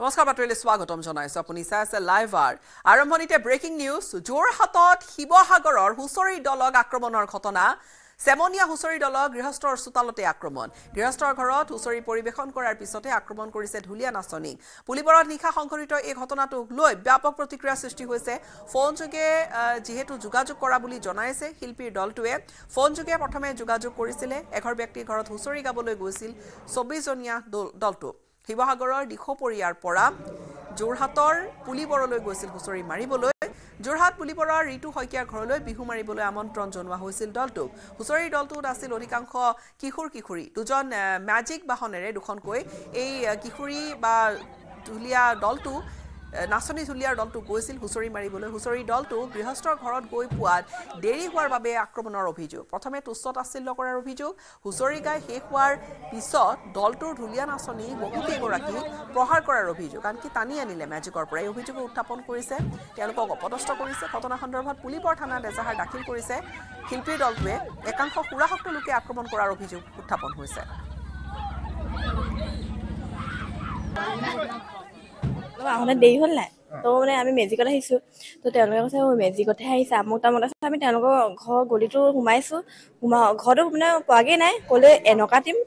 নমস্কাৰ বাতৰিলৈ স্বাগতম জনাইছো আপুনি চাই আছে লাইভ আৰ আৰম্ভণিতে ব্ৰেকিং নিউজ যোৰহাটত শিৱসাগৰৰ হুঁচৰি দলক আক্ৰমণৰ ঘটনা সেমনিয়া হুঁচৰি দলক গৃহস্থৰ চোতালতে আক্ৰমণ গৃহস্থৰ ঘৰত হুঁচৰি পৰিবেশন কৰাৰ পিছতে আক্ৰমণ কৰিছে ঢুলীয়া নাচনী পুলিবৰত নিশা সংঘটিত এই ঘটনাটোক লৈ ব্যাপক প্ৰতিক্ৰিয়া সৃষ্টি হৈছে ফোন যোগে যেহেতু যোগাযোগ কৰা বুলি জনাইছে শিল্পীৰ দলটোৱে ফোন যোগে প্ৰথমে যোগাযোগ কৰিছিলে এঘৰ ব্যক্তিৰ ঘৰত হুঁচৰি গাবলৈ গৈছিল 24 জনীয়া দলটো শিৱসাগৰৰ দিখপৰীয়াৰ পৰা যোৰহাটৰ পুলিবৰলৈ গৈছিল হুঁচৰি মাৰিবলৈ যোৰহাট পুলিবৰৰ ঋতু শইকীয়াৰ ঘৰলৈ বিহু মাৰিবলৈ আমন্ত্ৰণ জনোৱা হৈছিল দলটোক হুঁচৰি দলটোত আছিল অধিকাংশ কিশোৰী দুজন ম্যাজিক বাহনেৰে দুখনকৈ এই কিশোৰী বা ঢুলীয়া দলটো নাচনী ঢুলীয়াৰ দলটো গৈছিল হুঁচৰি মাৰিবলৈ হুঁচৰি দলটো গৃহস্থৰ ঘৰত গৈ পোৱাত দেৰি হোৱাৰ বাবে আক্ৰমণৰ অভিযোগ প্ৰথমে তুচ্ছ তাচ্ছিল্য কৰাৰ অভিযোগ হুঁচৰি গাই শেষ হোৱাৰ পিছত দলটোৰ ঢুলীয়া নাচনী বহুকেইগৰাকীক প্ৰহাৰ কৰাৰ অভিযোগ আনকি টানি আনিলে মেজিকৰ পৰা এই অভিযোগ উত্থাপন কৰিছে তেওঁলোকক অপদস্থ কৰিছে ঘটনা সন্দৰ্ভত পুলিবৰ থানাত এজাহাৰ দাখিল কৰিছে শিল্পীৰ দলটোৱে একাংশ সুৰাসক্ত লোকে আক্ৰমণ কৰাৰ অভিযোগ উত্থাপন হৈছে আহোঁতে দেৰি হ'ল নাই তো মানে আমি মেজিকত আহিছোঁ তো তেওঁলোকে কৈছে মেজিকতহে আহিছে আমুক তামুক আছে আমি তেওঁলোকৰ ঘৰ গলিটো সোমাইছোঁ ঘৰটো মানে পোৱাগৈ নাই ক'লে এনেকুৱা টিম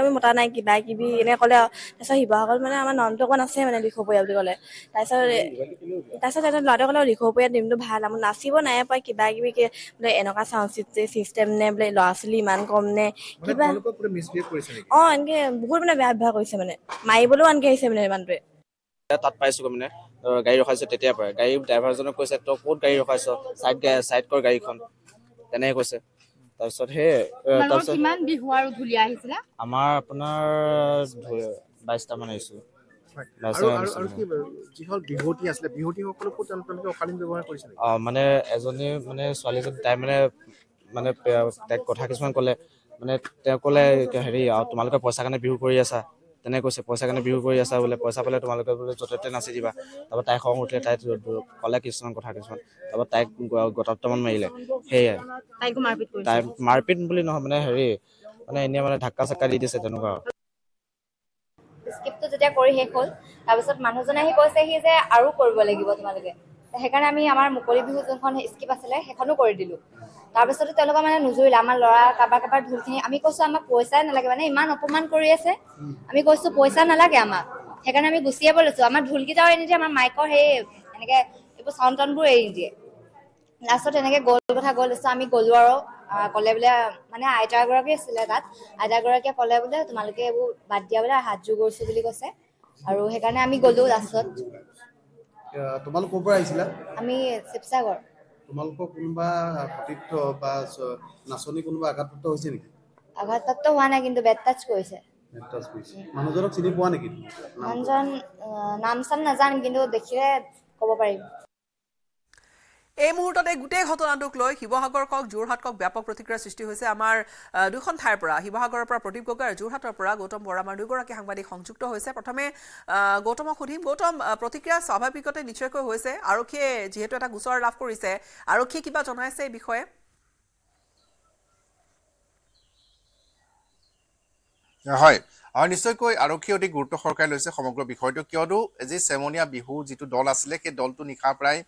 আমি মতা নাই কিবা কিবি এনেকৈ ক'লে আৰু তাৰপিছত শিৱসাগৰত মানে আমাৰ ননটো অকণ আছে মানে দিখপৰীয়া বুলি ক'লে তাৰপিছত ল'ৰাটোৱে ক'লে দিখপৰীয়া টিমটো ভাল আমাৰ নাচিব নাই পাই কিবা কিবি বোলে এনেকুৱা চাউণ্ড চিষ্টেম নে বোলে ল'ৰা ছোৱালী ইমান কম নে কিবা অঁ এনেকৈ বহুত মানে বেয়া ব্যৱহাৰ কৰিছে মানে মাৰিবলৈও আনকি আহিছে মানে মানুহটোৱে তাত পাইছো মানে গাড়ী ৰখাইছে তেতিয়াৰ পৰা গাড়ী ড্ৰাইভাৰজনক কৈছে তই ক'ত গাড়ী ৰখাইছ চাইড কৰ গাড়ীখন তেনেকৈ কৈছে তাৰপিছত কিমান বিহু আৰু ঢুলীয়া আহিছিলে আমাৰ আপোনাৰ 22টা মান আহিছো মানে এজনী মানে ছোৱালীজনী তাই মানে তাইক কথা কিছুমান ক'লে মানে তেওঁ ক'লে হেৰি তোমালোকে পইচাৰ কাৰণে বিহু কৰি আছা তেনেকৈ কৈছে পইচাৰ কাৰণে বিহু কৰি আছা বোলে পইচা পালে তোমালোকে বোলে য'তে ত'তে নাচি দিবা তাৰপৰা তাই খং উঠিলে তাই ক'লে কিছুমান কথা তাৰপৰা তাইক গটাপটামান মাৰিলে সেয়াই তাই মাৰপিট বুলি নহয় মানে হেৰি মানে এনেই মানে ধাক্কা চাক্কা দি দিছে তেনেকুৱা স্ক্ৰিপ্টটো যেতিয়া কৰি শেষ হ'ল তাৰপিছত মানুহজনে আহি কৈছেহি যে আৰু কৰিব লাগিব তোমালোকে সেইকাৰণে আমি আমাৰ মুকলি বিহু যোনখন স্ক্ৰিপ্ট আছিলে সেইখনো কৰি দিলোঁ তাৰপিছতে তেওঁলোকে মানে নুজুৰিলে আমাৰ ল'ৰা কাৰোবাৰ ঢোলখিনি আমি কৈছোঁ আমাক পইচাই নালাগে মানে ইমান অপমান কৰি আছে আমি কৈছোঁ পইচা নালাগে আমাক সেইকাৰণে আমি গুচি আহিব লৈছোঁ আমাৰ ঢোলকেইটাও এৰি নিদিয়ে আমাৰ মাইকৰ সেই এনেকৈ এইবোৰ চাউণ্ড টাউনবোৰ এৰি নিদিয়ে লাষ্টত এনেকৈ গ'ল কথা গ'ল লৈছোঁ আমি গ'লোঁ আৰু ক'লে বোলে মানে আইতা এগৰাকী আছিলে তাত আইতাগৰাকীয়ে ক'লে বোলে তোমালোকে এইবোৰ বাদ দিয়া বোলে হাত জোৰ কৰিছোঁ বুলি কৈছে আৰু সেইকাৰণে আমি গ'লোঁ লাষ্টত তোমালোক ক'ৰ পৰা আহিছিলা আমি শিৱসাগৰ তোমালোকৰ কোনোবা সতীৰ্থ বা নাচনী কোনোবা আঘাতপ্ৰাপ্ত হৈছে নেকি আঘাতপ্ৰাপ্ত হোৱা নাই কিন্তু বেড টাচ কৰিছে মানুহজনক চিনি পোৱা নেকি মানুহজন নাম চাম নাজানিম কিন্তু দেখিলে ক'ব পাৰিম এই মুহূৰ্ততে গোটেই ঘটনাটোক লৈ শিৱসাগৰ কওক যোৰহাট কওক ব্যাপক প্ৰতিক্ৰিয়াৰ সৃষ্টি হৈছে আমাৰ দুখন ঠাইৰ পৰা শিৱসাগৰৰ পৰা প্ৰদীপ গগৈ আৰু যোৰহাটৰ পৰা গৌতম বৰা আমাৰ দুগৰাকী সাংবাদিক সংযুক্ত হৈছে প্ৰথমে গৌতমক সুধিম গৌতম প্ৰতিক্ৰিয়া স্বাভাৱিকতে নিশ্চয়কৈ হৈছে আৰক্ষীয়ে যিহেতু এটা গোচৰ লাভ কৰিছে আৰক্ষীয়ে কিবা জনাইছে এই বিষয়ে হয় আৰু নিশ্চয়কৈ আৰক্ষী অধিক গুৰুত্ব সহকাৰে লৈছে সমগ্ৰ বিষয়টো কিয়নো যি চেমনীয়া বিহু যিটো দল আছিলে সেই দলটো নিশা প্ৰায়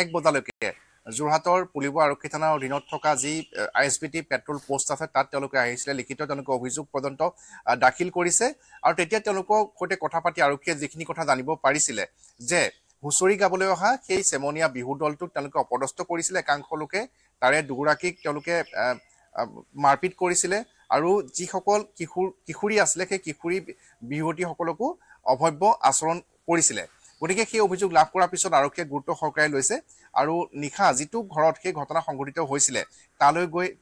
1 বজালৈকে যোৰহাটৰ পুলিবৰ আৰক্ষী থানাৰ অধীনত থকা যি ISBT পেট্ৰল পোষ্ট আছে তাত তেওঁলোকে আহিছিলে লিখিত তেওঁলোকে অভিযোগ পৰ্যন্ত দাখিল কৰিছে আৰু তেতিয়া তেওঁলোকৰ সৈতে কথা পাতি আৰক্ষীয়ে যিখিনি কথা জানিব পাৰিছিলে যে হুঁচৰি গাবলৈ অহা সেই চেমনীয়া বিহু দলটোক তেওঁলোকে অপদস্থ কৰিছিলে একাংশ লোকে তাৰে দুগৰাকীক তেওঁলোকে মাৰপিট কৰিছিলে আৰু যিসকল কিশোৰী আছিলে সেই কিশোৰী বিহুৱতীসকলকো অভব্য আচৰণ কৰিছিলে গতিকে সেই অভিযোগ লাভ কৰাৰ পিছত আৰক্ষীয়ে গুৰুত্ব সহকাৰে লৈছে আৰু নিশা যিটো ঘৰত সেই ঘটনা সংঘটিত হৈছিলে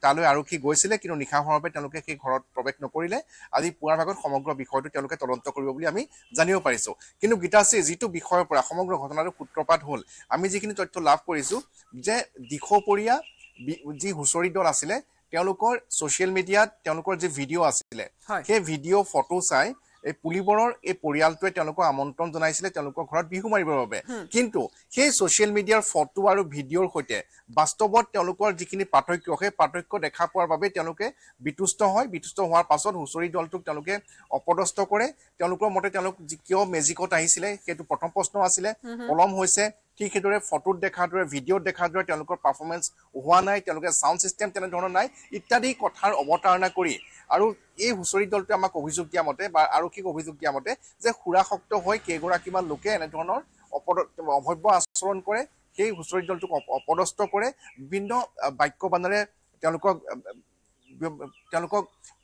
তালৈ আৰক্ষী গৈছিলে কিন্তু নিশা হোৱাৰ বাবে তেওঁলোকে সেই ঘৰত প্ৰৱেশ নকৰিলে আজি পুৱাৰ ভাগত সমগ্ৰ বিষয়টো তেওঁলোকে তদন্ত কৰিব বুলি আমি জানিব পাৰিছো কিন্তু গীতাশ্ৰী যিটো বিষয়ৰ পৰা সমগ্ৰ ঘটনাটো সূত্ৰপাত হ'ল আমি যিখিনি তথ্য লাভ কৰিছো যে দিখপৰীয়া যি হুঁচৰি দল আছিলে তেওঁলোকৰ সোশ্যাল মিডিয়াত তেওঁলোকৰ যে ভিডিঅ' আছিলে সেই ভিডিঅ' ফটো চাই এই পুলিবৰৰ এই পৰিয়ালটোৱে তেওঁলোকক আমন্ত্ৰণ জনাইছিলে তেওঁলোকৰ ঘৰত বিহু মাৰিবৰ বাবে কিন্তু সেই ছ'চিয়েল মিডিয়াৰ ফটো আৰু ভিডিঅ'ৰ সৈতে বাস্তৱত তেওঁলোকৰ যিখিনি পাৰ্থক্য সেই পাৰ্থক্য দেখা পোৱাৰ বাবে তেওঁলোকে বিতুষ্ট হোৱাৰ পাছত হুঁচৰি দলটোক তেওঁলোকে অপদস্থ কৰে তেওঁলোকৰ মতে তেওঁলোক কিয় মেজিকত আহিছিলে সেইটো প্ৰথম প্ৰশ্ন আছিলে পলম হৈছে ঠিক সেইদৰে ফটোত দেখাৰ দৰে ভিডিঅ'ত দেখাৰ দৰে তেওঁলোকৰ পাৰফৰ্মেঞ্চ হোৱা নাই তেওঁলোকে চাউণ্ড ছিষ্টেম তেনেধৰণৰ নাই ইত্যাদি কথাৰ অৱতাৰণা কৰি আৰু এই হুঁচৰি দলটোৱে আমাক অভিযোগ দিয়া মতে বা আৰক্ষীক অভিযোগ দিয়া মতে যে সুৰাসক্ত হৈ কেইগৰাকীমান লোকে এনেধৰণৰ অভব্য আচৰণ কৰে সেই হুঁচৰি দলটোক অপদস্থ কৰে বিভিন্ন বাক্য বানেৰে তেওঁলোকক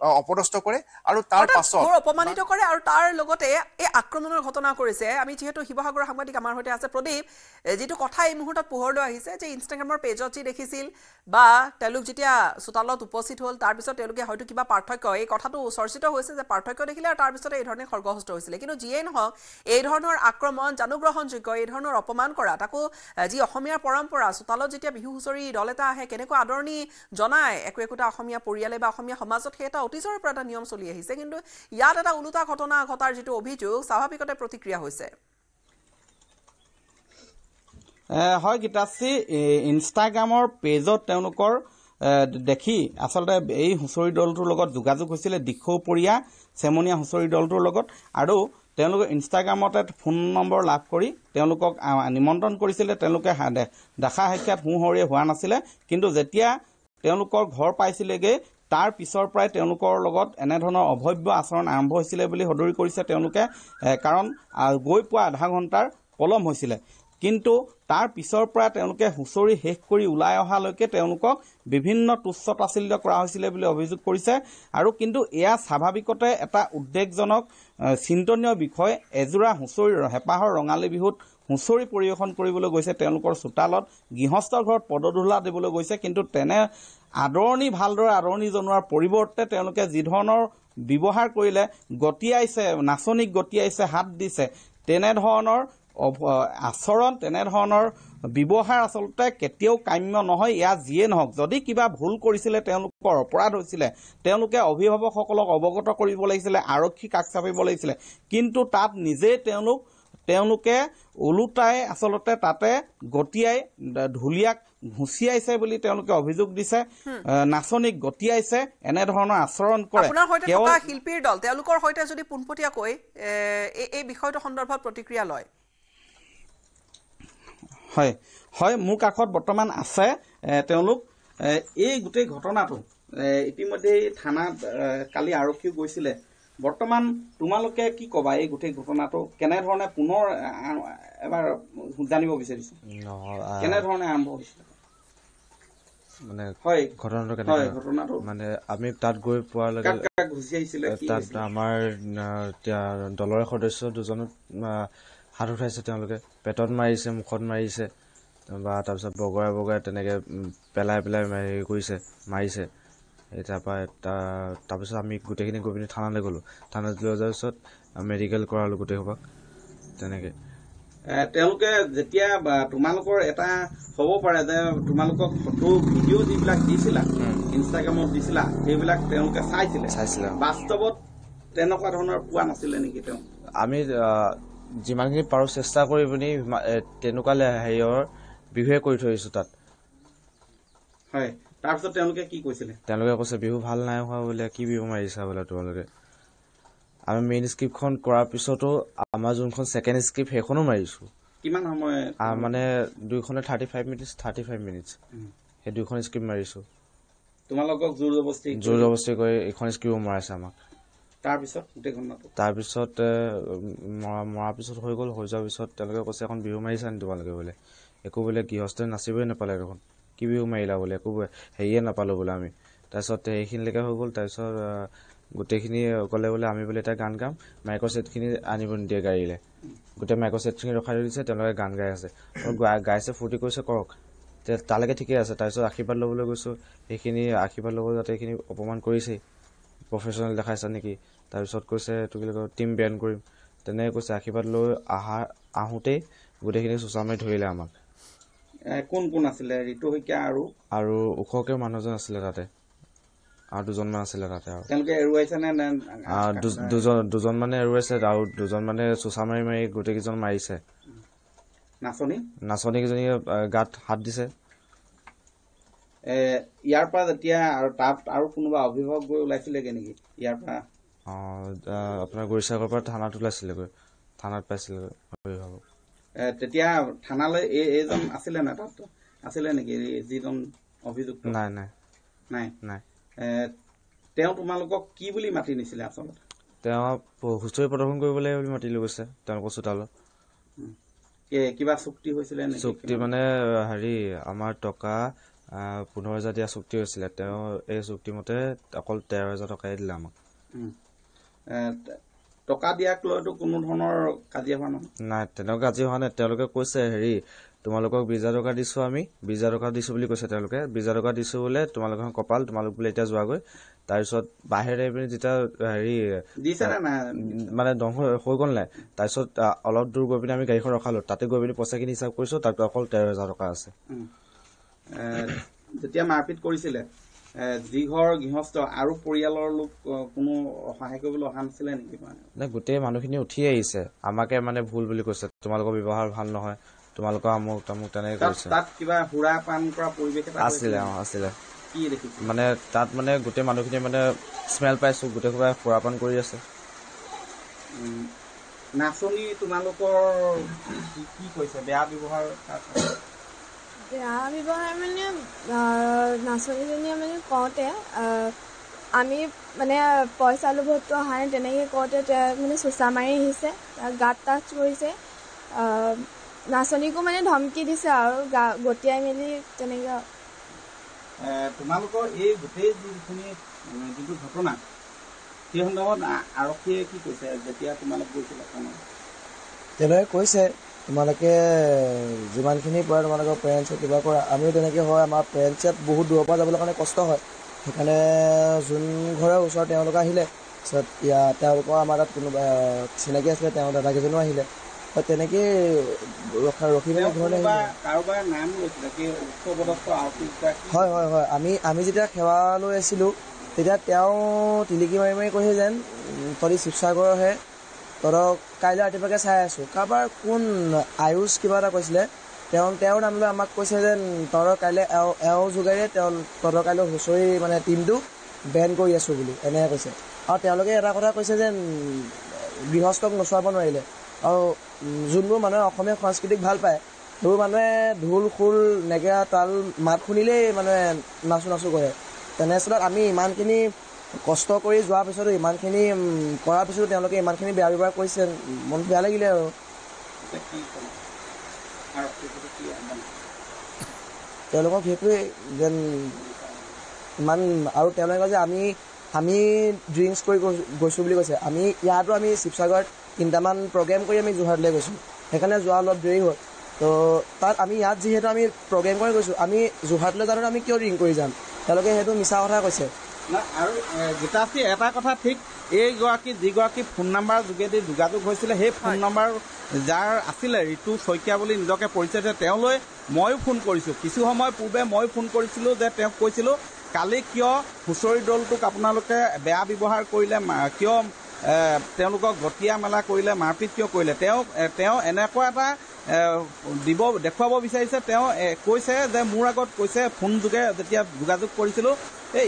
অপদস্থ কৰে আৰু তাৰ পাছত অপমানিত কৰে আৰু তাৰ লগতে এই আক্ৰমণৰ ঘটনা কৰিছে আমি যেহেতু শিৱসাগৰৰ সাংবাদিক আমাৰ সৈতে আছে প্ৰদীপ যেটো কথা এই মুহূৰ্তত পোহৰলৈ আহিছে যে ইনষ্টাগ্ৰামৰ পেজত যি দেখিছিল বা তেওঁলোক যেতিয়া চোতালত উপস্থিত হ'ল তাৰ পিছত তেওঁলোকে হয়তো কিবা পাৰ্থক্য এই কথাটো চৰ্চিত হৈছে যে পাৰ্থক্য দেখিলে আৰু তাৰ পিছতে এই ধৰণে খৰ্গহস্ত হৈছিলে কিন্তু যিয়েই নহওক এই ধৰণৰ আক্ৰমণ জানুগ্ৰহণযোগ্য এই ধৰণৰ অপমান কৰা তাকো যি অসমীয়াৰ পৰম্পৰা চোতালত যেতিয়া বিহু হুঁচৰি দল এটা আহে কেনেকৈ আদৰণি জনায় একোটা অসমীয়া পৰিয়ালে বা অসমীয়া সমাজত সেই এটা অতীজৰ পৰা এটা নিয়ম চলি আহিছে কিন্তু ইয়াত এটা উলুটা ঘটনা ঘটাৰ যেটো অভিযোগ স্বাভাৱিকতে প্ৰতিক্ৰিয়া হৈছে হয় গীতাশ্ৰী ইনষ্টাগ্ৰামৰ পেজত তেওঁলোকৰ দেখি আচলতে এই হুঁচৰি দলটোৰ লগত যোগাযোগ হৈছিলে দিখৌপৰীয়া চেমনীয়া হুঁচৰি দলটোৰ লগত আৰু তেওঁলোকে ইনষ্টাগ্ৰামতে ফোন নম্বৰ লাভ কৰি তেওঁলোকক নিমন্ত্ৰণ কৰিছিলে তেওঁলোকে দেখা সাক্ষাৎ সোঁহৰীয়া হোৱা নাছিলে কিন্তু যেতিয়া তেওঁলোকৰ ঘৰ পাইছিলেগৈ তাৰ পিছৰ পৰাই তেওঁলোকৰ লগত এনেধৰণৰ অভব্য আচৰণ আৰম্ভ হৈছিলে বুলি সদৰি কৰিছে তেওঁলোকে কাৰণ গৈ পোৱা আধা ঘণ্টাৰ পলম হৈছিলে কিন্তু তাৰ পিছৰ পৰা তেওঁলোকে হুঁচৰি শেষ কৰি ওলাই অহালৈকে তেওঁলোকক বিভিন্ন তুচ্ছ তাচ্ছিল্য কৰা হৈছিলে বুলি অভিযোগ কৰিছে আৰু কিন্তু এয়া স্বাভাৱিকতে এটা উদ্বেগজনক চিন্তনীয় বিষয় এজোৰা হুঁচৰিৰ হেঁপাহৰ ৰঙালী বিহুত হুঁচৰি পৰিৱেশন কৰিবলৈ গৈছে তেওঁলোকৰ চোতালত গৃহস্থৰ ঘৰত পদধূলা দিবলৈ গৈছে কিন্তু তেনে আদৰণি ভালদৰে আদৰণি জনোৱাৰ পৰিৱৰ্তে তেওঁলোকে যি ধৰণৰ ব্যৱহাৰ কৰিলে গতিয়াইছে নাচনিক গতিয়াইছে হাত দিছে তেনেধৰণৰ আচৰণ তেনেধৰণৰ ব্যৱহাৰ আচলতে কেতিয়াও কাম্য নহয় ইয়া যিয়ে নহওক যদি কিবা ভুল কৰিছিলে তেওঁলোকৰ অপৰাধ হৈছিলে তেওঁলোকে অভিভাৱকসকলক অৱগত কৰিব লাগিছিলে আৰক্ষীক কাষ চাপিব লাগিছিলে কিন্তু তাত নিজে তেওঁলোকে ওলোটাই আচলতে তাতে গতিয়াই ঢুলীয়াক ঘুচিয়াইছে বুলি তেওঁলোকে অভিযোগ দিছে নাচনিক গতিয়াইছে এনেধৰণৰ আচৰণ কৰে আপোনাৰ সৈতে থকা শিল্পীৰ দল তেওঁলোকৰ সৈতে যদি পোনপটীয়াকৈ এই বিষয়টো সন্দৰ্ভত প্ৰতিক্ৰিয়া লয় হয় হয় মোৰ কাষত বৰ্তমান আছে তেওঁলোক এই গোটেই ঘটনাটো ইতিমধ্যে থানাত কালি আৰক্ষী গৈছিলে বৰ্তমান তোমালোকে কি কবা এই গোটেই ঘটনাটো কেনেধৰণে পুনৰ এবাৰ জানিব বিচাৰিছো কেনেধৰণে আৰম্ভ হৈছিলে মানে হয় ঘটনাটো মানে আমি তাত গৈ পোৱাৰ লগে তাত আমাৰ দলৰে সদস্য দুজনক হাত উঠাইছে তেওঁলোকে পেটত মাৰিছে মুখত মাৰিছে বা তাৰপিছত বগৰাই তেনেকৈ পেলাই হেৰি কৰিছে মাৰিছে তাৰপিছত আমি গোটেইখিনি গৈ পিনি থানালৈ গ'লোঁ থানাত লৈ যোৱাৰ পিছত মেডিকেল কৰালোঁ গোটেই সোপাক তেনেকৈ তেওঁলোকে যেতিয়া তোমালোকৰ এটা হ'ব পাৰে যে তোমালোকক ফটো ভিডিঅ' যিবিলাক দিছিলা ইনষ্টাগ্ৰামত দিছিলা সেইবিলাক তেওঁলোকে চাইছিলে বাস্তৱত তেনেকুৱা ধৰণৰ পোৱা নাছিলে নেকি তেওঁ আমি যিমানখিনি পাৰোঁ চেষ্টা কৰি পিনি তেনেকুৱা হেৰিয়ৰ বিহুৱে কৰি থৈ আহিছোঁ তাত হয় তাৰপিছত তেওঁলোকে কি কৈছিলে তেওঁলোকে কৈছে বিহু ভাল নাই হোৱা বোলে কি বিহু মাৰিছা বোলে তোমালোকে আমি মেইন স্ক্ৰিপ্টখন কৰাৰ পিছতো আমাৰ যোনখন ছেকেণ্ড স্ক্ৰিপ্ট সেইখনো মাৰিছোঁ কিমান সময় মানে দুইখনে 35 মিনিটছ সেই দুইখন স্ক্ৰিপ্ট মাৰিছোঁ তোমালোকক জোৰ জবস্তি কৰি এইখন স্ক্ৰিপ্ট মৰাইছে আমাক তাৰপিছত মৰাৰ পিছত হৈ গ'ল হৈ যোৱাৰ পিছত তেওঁলোকে কৈছে এখন বিহু মাৰিছা নি তোমালোকে বোলে একো বোলে গৃহস্থই নাচিবই নাপালে দেখোন কি বিহু মাৰিলা বোলে একো হেৰিয়ে নাপালোঁ বোলে আমি তাৰপিছত সেইখিনিলৈকে হৈ গ'ল তাৰপিছত গোটেইখিনি ক'লে বোলে আমি বোলে এটা গান গাম মাইকৰ ছেটখিনি আনিব নিদিয়ে গাড়ীলৈ গোটেই মাইকৰ ছেটখিনি ৰখাই দিছে তেওঁলোকে গান গাই আছে গাইছে ফূৰ্তি কৰিছে কৰক তালৈকে ঠিকে আছে তাৰপিছত আশীৰ্বাদ ল'বলৈ গৈছোঁ সেইখিনি আশীৰ্বাদ ল'ব যাতে এইখিনি অপমান কৰিছেই প্ৰফেশ্যনেল দেখাইছা নেকি তাৰপিছত কৈছে এইটো কি কয় টিম বেন কৰিম তেনেকৈ কৈছে আশীৰ্বাদ লৈ আহোঁতেই গোটেইখিনি চোচা মাৰি ধৰিলে আমাক কোন আছিলে ঋতু শইকীয়া আৰু ওখকৈ মানুহজন আছিলে তাতে আৰু দুজনমান আছিলে তাতে আৰু তেওঁলোকে এৰুৱাইছে নে দুজন মানে এৰুৱাইছে আৰু দুজন মানে চোচা মাৰি মাৰি গোটেইকেইজন মাৰিছে নাচনী কেইজনী গাত হাত দিছে ইয়াৰ পৰা যেতিয়া আৰু তাত আৰু কোনোবা অভিভাৱক গৈ ওলাইছিলেগে নেকি ইয়াৰ পৰা আপোনাৰ গৰিচাগৰ পৰা থানাত ওলাইছিলেগৈ থানাত পাইছিলেগৈ অভিভাৱক তেতিয়া থানালৈ এইজন আছিলে না তাত আছিলে নেকি যিজন অভিযুক্ত নাই তেওঁ তোমালোকক কি বুলি মাতি নিছিলে আচলতে তেওঁ হুঁচৰি প্ৰদৰ্শন কৰিবলৈ বুলি মাতি লৈ গৈছে তেওঁলোকৰ চোতালত কিবা চুক্তি হৈছিলে নেকি চুক্তি মানে হেৰি আমাৰ টকা 15,000 দিয়া চুক্তি হৈছিলে তেওঁ এই চুক্তি মতে অকল 13,000 টকাই দিলে আমাক টকা দিয়াক লৈতো কোনো ধৰণৰ কাজিয়া হোৱা নাই তেনেকুৱা কাজিয়া হোৱা নাই তেওঁলোকে কৈছে হেৰি তোমালোকক 20,000 টকা দিছো আমি 20,000 টকা দিছো বুলি কৈছে তেওঁলোকে 20,000 টকা দিছো বোলে তোমালোকৰ কপাল তোমালোক বোলে এতিয়া যোৱাগৈ তাৰপিছত বাহিৰে যেতিয়া হেৰি মানে দম হৈ গ'ল নাই তাৰপিছত অলপ দূৰ গৈ পিনে আমি গাড়ীখন ৰখালো তাতে গৈ পিনে পইচাখিনি হিচাপ কৰিছো তাত অকল 13,000 টকা আছে যেতিয়া মাৰপিট কৰিছিলে যি ঘৰ গৃহস্থ আৰু পৰিয়ালৰ লোক কোনো সহায় কৰিবলৈ অহা নাছিলে নেকি মানে গোটেই মানুহখিনি উঠি আহিছে আমাকে মানে ভুল বুলি কৈছে তোমালোকৰ ব্যৱহাৰ ভাল নহয় তোমালোকৰ আমুক তামুক তেনেকে কৈছে তাত কিবা হুৰা পান কৰা পৰিৱেশ এটা আছিলে কি দেখিছে মানে তাত মানে গোটেই মানুহখিনি মানে স্মেল পাইছো গোটেই সোপাই সুৰা পান কৰি আছে নাচনী তোমালোকৰ কি কৈছে বেয়া ব্যৱহাৰ মানে নাচনীজনীয়ে মানে কওঁতে আমি মানে পইচা লোভতটো অহা নাই তেনেকৈ কওঁতে মানে চোচা মাৰি আহিছে গাত টাচ কৰিছে নাচনীকো মানে ধমকি দিছে আৰু গতিয়াই মেলি তেনেকৈ তোমালোকৰ এই গোটেই যিটো ঘটনা সেই সন্দৰ্ভত আৰক্ষীয়ে কি কৈছে যেতিয়া তোমালোক গৈছিলা তেওঁলোকে কৈছে তোমালোকে যিমানখিনি পৰা তোমালোকৰ পেৰেণ্টছে কিবা কৰা আমিও তেনেকৈ হয় আমাৰ পেৰেণ্টছ ইয়াত বহুত দূৰৰ পৰা যাবলৈ কাৰণে কষ্ট হয় সেইকাৰণে যোন ঘৰৰ ওচৰত তেওঁলোকে আহিলে তাৰপিছত তেওঁলোকৰ আমাৰ তাত কোনোবা চিনাকি আছিলে তেওঁ দাদাকেইজনো আহিলে তেনেকৈ ৰখি মেলি ঘৰলৈ হয় আমি যেতিয়া সেৱা লৈ আছিলোঁ তেতিয়া তেওঁ টিলিকি মাৰি মাৰি কৈছে যেন তহঁতি শিৱসাগৰৰহে তহঁতক কাইলৈ ৰাতিপুৱাকৈ চাই আছোঁ কাৰোবাৰ কোন আয়ুষ কিবা এটা কৈছিলে তেওঁৰ নাম লৈ আমাক কৈছে যেন তহঁতৰ কাইলৈ এওঁ যোগেৰে তহঁতৰ কাইলৈ হুঁচৰি মানে টিমটো বেন কৰি আছোঁ বুলি এনেকৈ কৈছে আৰু তেওঁলোকে এটা কথা কৈছে যেন গৃহস্থক নচুৱাব নোৱাৰিলে আৰু যোনবোৰ মানুহে অসমীয়া সংস্কৃতিক ভাল পায় সেইবোৰ মানুহে ঢোল খোল নেগেৰা তাল মাত শুনিলেই মানুহে নাচো কৰে তেনেস্থলত আমি ইমানখিনি কষ্ট কৰি যোৱাৰ পিছতো ইমানখিনি কৰাৰ পিছতো তেওঁলোকে ইমানখিনি বেয়া ব্যৱহাৰ কৰিছে মন বেয়া লাগিলে আৰু তেওঁলোকক সেইটোৱে যেন ইমান আৰু তেওঁলোকে কয় যে আমি ড্ৰিংকছ কৰি গৈছোঁ বুলি কৈছে আমি ইয়াতো আমি শিৱসাগৰত 3টামান প্ৰগ্ৰেম কৰি আমি যোৰহাটলৈ গৈছোঁ সেইকাৰণে যোৱা অলপ দেৰি হ'ল তো তাত আমি ইয়াত যিহেতু আমি প্ৰগ্ৰেম কৰি গৈছোঁ আমি যোৰহাটলৈ যাওঁতে আমি কিয় ড্ৰিংক কৰি যাম তেওঁলোকে সেইটো মিছা কথা কৈছে আৰু গীতাশ্ৰী এটা কথা ঠিক যিগৰাকী ফোন নাম্বাৰ যোগেদি যোগাযোগ হৈছিলে সেই ফোন নাম্বাৰ যাৰ আছিলে ঋতু শইকীয়া বুলি নিজকে পৰিচয় দিয়ে তেওঁলৈ ময়ো ফোন কৰিছোঁ কিছু সময় পূৰ্বে মই ফোন কৰিছিলোঁ যে তেওঁক কৈছিলোঁ কালি কিয় হুঁচৰি দলটোক আপোনালোকে বেয়া ব্যৱহাৰ কৰিলে কিয় তেওঁলোকক গতিয়া মেলা কৰিলে মাৰপিট কিয় কৰিলে তেওঁ এনেকুৱা এটা দেখুৱাব বিচাৰিছে তেওঁ কৈছে যে মোৰ আগত কৈছে ফোন যোগে যেতিয়া যোগাযোগ কৰিছিলোঁ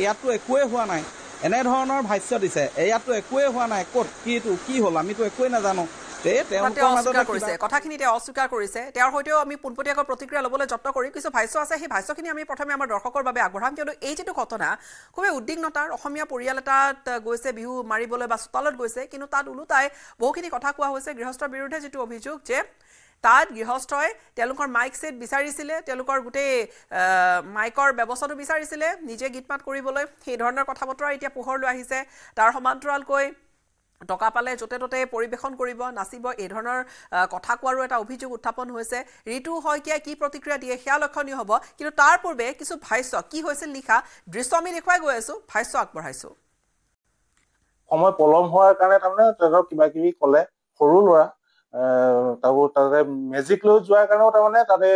ইয়াততো একোৱেই হোৱা নাই এনেধৰণৰ ভাষ্য দিছে ইয়াততো একোৱেই হোৱা নাই ক'ত কি হ'ল আমিতো একোৱেই নাজানো কথাখিনি তেওঁ অস্বীকাৰ কৰিছে তেওঁৰ সৈতেও আমি পোনপটীয়াকৈ প্ৰতিক্ৰিয়া ল'বলৈ যত্ন কৰি কিছু ভাষ্য আছে সেই ভাষ্যখিনি আমি প্ৰথমে আমাৰ দৰ্শকৰ বাবে আগবঢ়াম কিয়নো এই যিটো ঘটনা খুবেই উদ্বিগ্নতাৰ অসমীয়া পৰিয়াল এটাত গৈছে বিহু মাৰিবলৈ বা চোতালত গৈছে কিন্তু তাত ওলোটাই বহুখিনি কথা কোৱা হৈছে গৃহস্থৰ বিৰুদ্ধে যিটো অভিযোগ যে তাত গৃহস্থই তেওঁলোকৰ মাইক সেট বিচাৰিছিলে তেওঁলোকৰ গোটেই মাইকৰ ব্যৱস্থাটো বিচাৰিছিলে নিজে গীত মাত কৰিবলৈ সেই ধৰণৰ কথা বতৰা এতিয়া পোহৰ লৈ আহিছে তাৰ সমান্তৰালকৈ টকা পালে য'তে ত'তে পৰিবেশন কৰিব নাচিব এই ধৰণৰ কথা কোৱাৰো এটা অভিযোগ উত্থাপন হৈছে ঋতু শইকীয়াই কি প্ৰতিক্ৰিয়া দিয়ে সেয়া লক্ষণীয় হ'ব কিন্তু তাৰ পূৰ্বে কিছু ভাষ্য কি হৈছিল নিশা দৃশ্য আমি দেখুৱাই গৈ আছো ভাষ্য আগবঢ়াইছো সময় পলম হোৱাৰ কাৰণে তাৰমানে তেওঁলোক কিবা কিবি ক'লে সৰু ল'ৰা তাতে মেজিক লৈ যোৱাৰ কাৰণেও তাৰমানে তাতে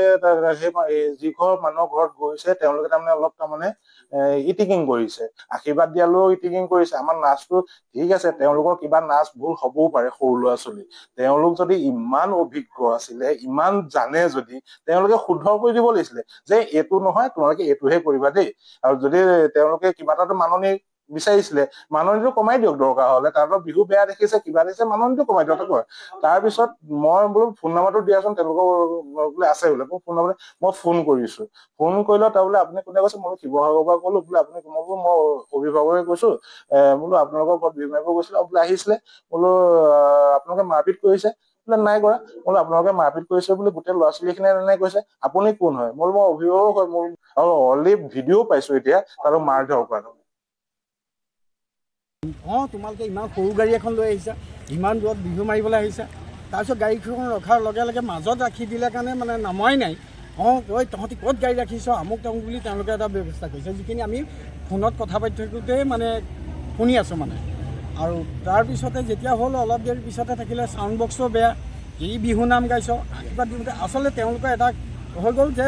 সেই যিঘৰ মানুহৰ ঘৰত গৈছে তেওঁলোকে তাৰমানে অলপ তাৰমানে ইটিকিং কৰিছে, আশীৰ্বাদ দিয়ালৈও ইটিকিং কৰিছে। আমাৰ নাচটো ঠিক আছে, তেওঁলোকৰ কিবা নাচ ভুল হবও পাৰে, সৰু ল'ৰা ছোৱালী, তেওঁলোক যদি ইমান অভিজ্ঞ আছিলে, ইমান জানে যদি তেওঁলোকে শুদ্ধ কৰি দিব লাগিছিলে যে এইটো নহয়, তোমালোকে এইটোহে কৰিবা দেই। আৰু যদি তেওঁলোকে কিবা এটা মাননি বিচাৰিছিলে, মাননিটো কমাই দিয়ক দৰকাৰ হলে, তাহাঁতৰ বিহু বেয়া দেখিছে, কিবা দেখিছে, মাননিটো কমাই দিয়ক কয়। তাৰপিছত মই বোলো ফোন নাম্বাৰটো দিয়াচোন, তেওঁলোকৰ বোলে আছে বোলে, মোৰ ফোন নাম্বাৰ মই ফোন কৰিছো, ফোন কৰিলে তাৰ বোলে আপুনি কোনে কৈছে, মই শিৱসাগৰৰ পৰা ক'লো, বোলে আপুনি মই অভিভাৱকে কৈছো, বোলো আপোনালোকৰ ঘৰত বিহু মাৰিব গৈছিলে, বোলে আহিছিলে, বোলো আপোনালোকে মাৰপিট কৰিছে, বোলে নাই কৰা, বোলো আপোনালোকে মাৰপিট কৰিছে বুলি গোটেই ল'ৰা ছোৱালীখিনিয়ে এনেকে কৈছে, আপুনি কোন হয়? মই অভিভাৱক হয়, মোৰ আৰু অলৰেডি ভিডিঅ' পাইছো এতিয়া তাৰো মাৰ ধৰক কাৰণে। তোমালোকে ইমান সৰু গাড়ী এখন লৈ আহিছা, ইমান দূৰত বিহু মাৰিবলৈ আহিছা, তাৰপিছত গাড়ীখন ৰখাৰ লগে লগে মাজত ৰাখি দিলে কাৰণে মানে নামাই নাই, তই তহঁতি ক'ত গাড়ী ৰাখিছ, আমুক তামুক বুলি তেওঁলোকে এটা ব্যৱস্থা কৰিছে, যিখিনি আমি ফোনত কথা পাতি থাকোঁতেই মানে শুনি আছোঁ মানে। আৰু তাৰপিছতে যেতিয়া হ'ল অলপ দেৰি পিছতে থাকিলে চাউণ্ড বক্সো বেয়া, কি বিহু নাম গাইছ, আশীৰ্বাদ দিওঁতে আচলতে তেওঁলোকৰ এটা হৈ গ'ল যে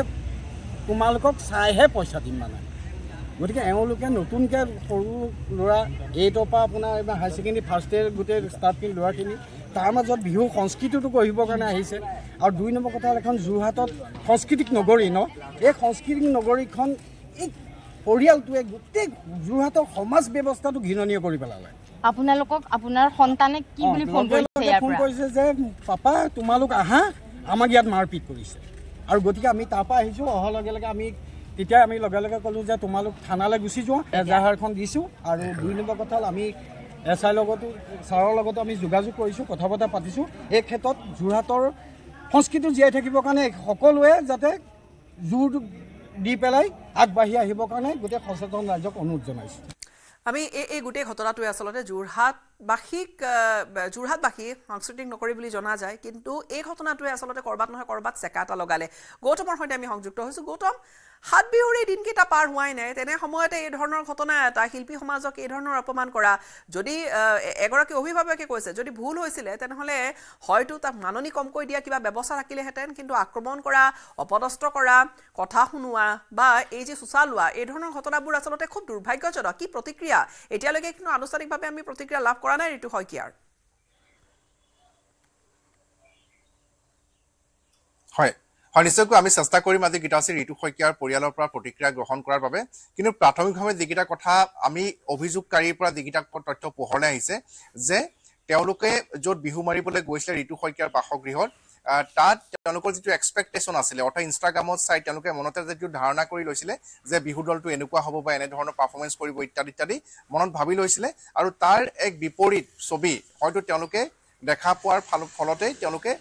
তোমালোকক চাইহে পইচা দিম মানে। গতিকে এওঁলোকে নতুনকৈ সৰু ল'ৰা 8ৰ পৰা আপোনাৰ এইবাৰ হায়াৰ ছেকেণ্ডেৰী ফাৰ্ষ্ট ইয়েৰ গোটেই ষ্টাফখিনি ল'ৰাখিনি তাৰ মাজত বিহু সংস্কৃতিটো গঢ়িবৰ কাৰণে আহিছে। আৰু 2 নম্বৰ কথা হ'ল এখন যোৰহাটত সাংস্কৃতিক নগৰী এই সাংস্কৃতিক নগৰীখন এই পৰিয়ালটোৱে গোটেই যোৰহাটৰ সমাজ ব্যৱস্থাটো ঘৃণনীয় কৰি পেলালে। আপোনালোকক আপোনাৰ সন্তানে কি বুলি ফোন কৰিছে যে পাপা তোমালোক আহা, আমাক ইয়াত মাৰপিট কৰিছে। আৰু গতিকে আমি তাৰ পৰা আহিছোঁ, অহাৰ লগে লগে তেতিয়া আমি লগে লগে ক'লোঁ যে তোমালোক থানালৈ গুচি যোৱা, এজাহাৰখন দিছোঁ। আৰু 2 নম্বৰ কথা হ'ল আমি SI ছাৰৰ লগতো আমি যোগাযোগ কৰিছোঁ, কথা বতৰা পাতিছোঁ। এই ক্ষেত্ৰত যোৰহাটৰ সংস্কৃতি জীয়াই থাকিবৰ কাৰণে সকলোৱে যাতে জোৰ দি পেলাই আগবাঢ়ি আহিবৰ কাৰণে গোটেই সচেতন ৰাইজক অনুৰোধ জনাইছোঁ। আমি এই গোটেই ঘটনাটোৱে আচলতে যোৰহাটবাসী সাংস্কৃতিক নকৰি বুলি জনা যায়, কিন্তু এই ঘটনাটোৱে আচলতে ক'ৰবাত নহয় ক'ৰবাত চেকা এটা লগালে। গৌতমৰ সৈতে আমি সংযুক্ত হৈছোঁ। গৌতম, 7 বিহুৰ এই দিনকেইটা পাৰ হোৱাই নাই, তেনে সময়তে এই ধৰণৰ ঘটনা এটা, শিল্পী সমাজক এই ধৰণৰ অপমান কৰা, যদি এগৰাকী অভিভাৱকে কৈছে যদি ভুল হৈছিলে তেনেহ'লে হয়তো তাক মাননি কমকৈ দিয়া কিবা ব্যৱস্থা থাকিলেহেঁতেন, কিন্তু আক্ৰমণ কৰা, অপদস্থ কৰা, কথা শুনোৱা বা এই যে চোচা লোৱা, এই ধৰণৰ ঘটনাবোৰ আচলতে খুব দুৰ্ভাগ্যজনক। কি প্ৰতিক্ৰিয়া? এতিয়ালৈকে কিন্তু আনুষ্ঠানিকভাৱে আমি প্ৰতিক্ৰিয়া লাভ কৰা নাই ঋতু শইকীয়াৰ। হয়, নিশ্চয়কৈ আমি চেষ্টা কৰিম আজি গীতাশ্ৰী ঋতু শইকীয়াৰ পৰিয়ালৰ পৰা প্ৰতিক্ৰিয়া গ্ৰহণ কৰাৰ বাবে। কিন্তু প্ৰাথমিকভাৱে যিকেইটা কথা আমি অভিযোগকাৰীৰ পৰা যিকেইটা তথ্য পোহৰলৈ আহিছে যে তেওঁলোকে য'ত বিহু মাৰিবলৈ গৈছিলে ঋতু শইকীয়াৰ বাসগৃহত, তাত তেওঁলোকৰ যিটো এক্সপেক্টেশ্যন আছিলে, অৰ্থাৎ ইনষ্টাগ্ৰামত চাই তেওঁলোকে মনতে যিটো ধাৰণা কৰি লৈছিলে যে বিহু দলটো এনেকুৱা হ'ব বা এনেধৰণৰ পাৰফৰ্মেঞ্চ কৰিব ইত্যাদি ইত্যাদি মনত ভাবি লৈছিলে। আৰু তাৰ এক বিপৰীত ছবি হয়তো তেওঁলোকে দেখা পোৱাৰ ফলতেই তেওঁলোকে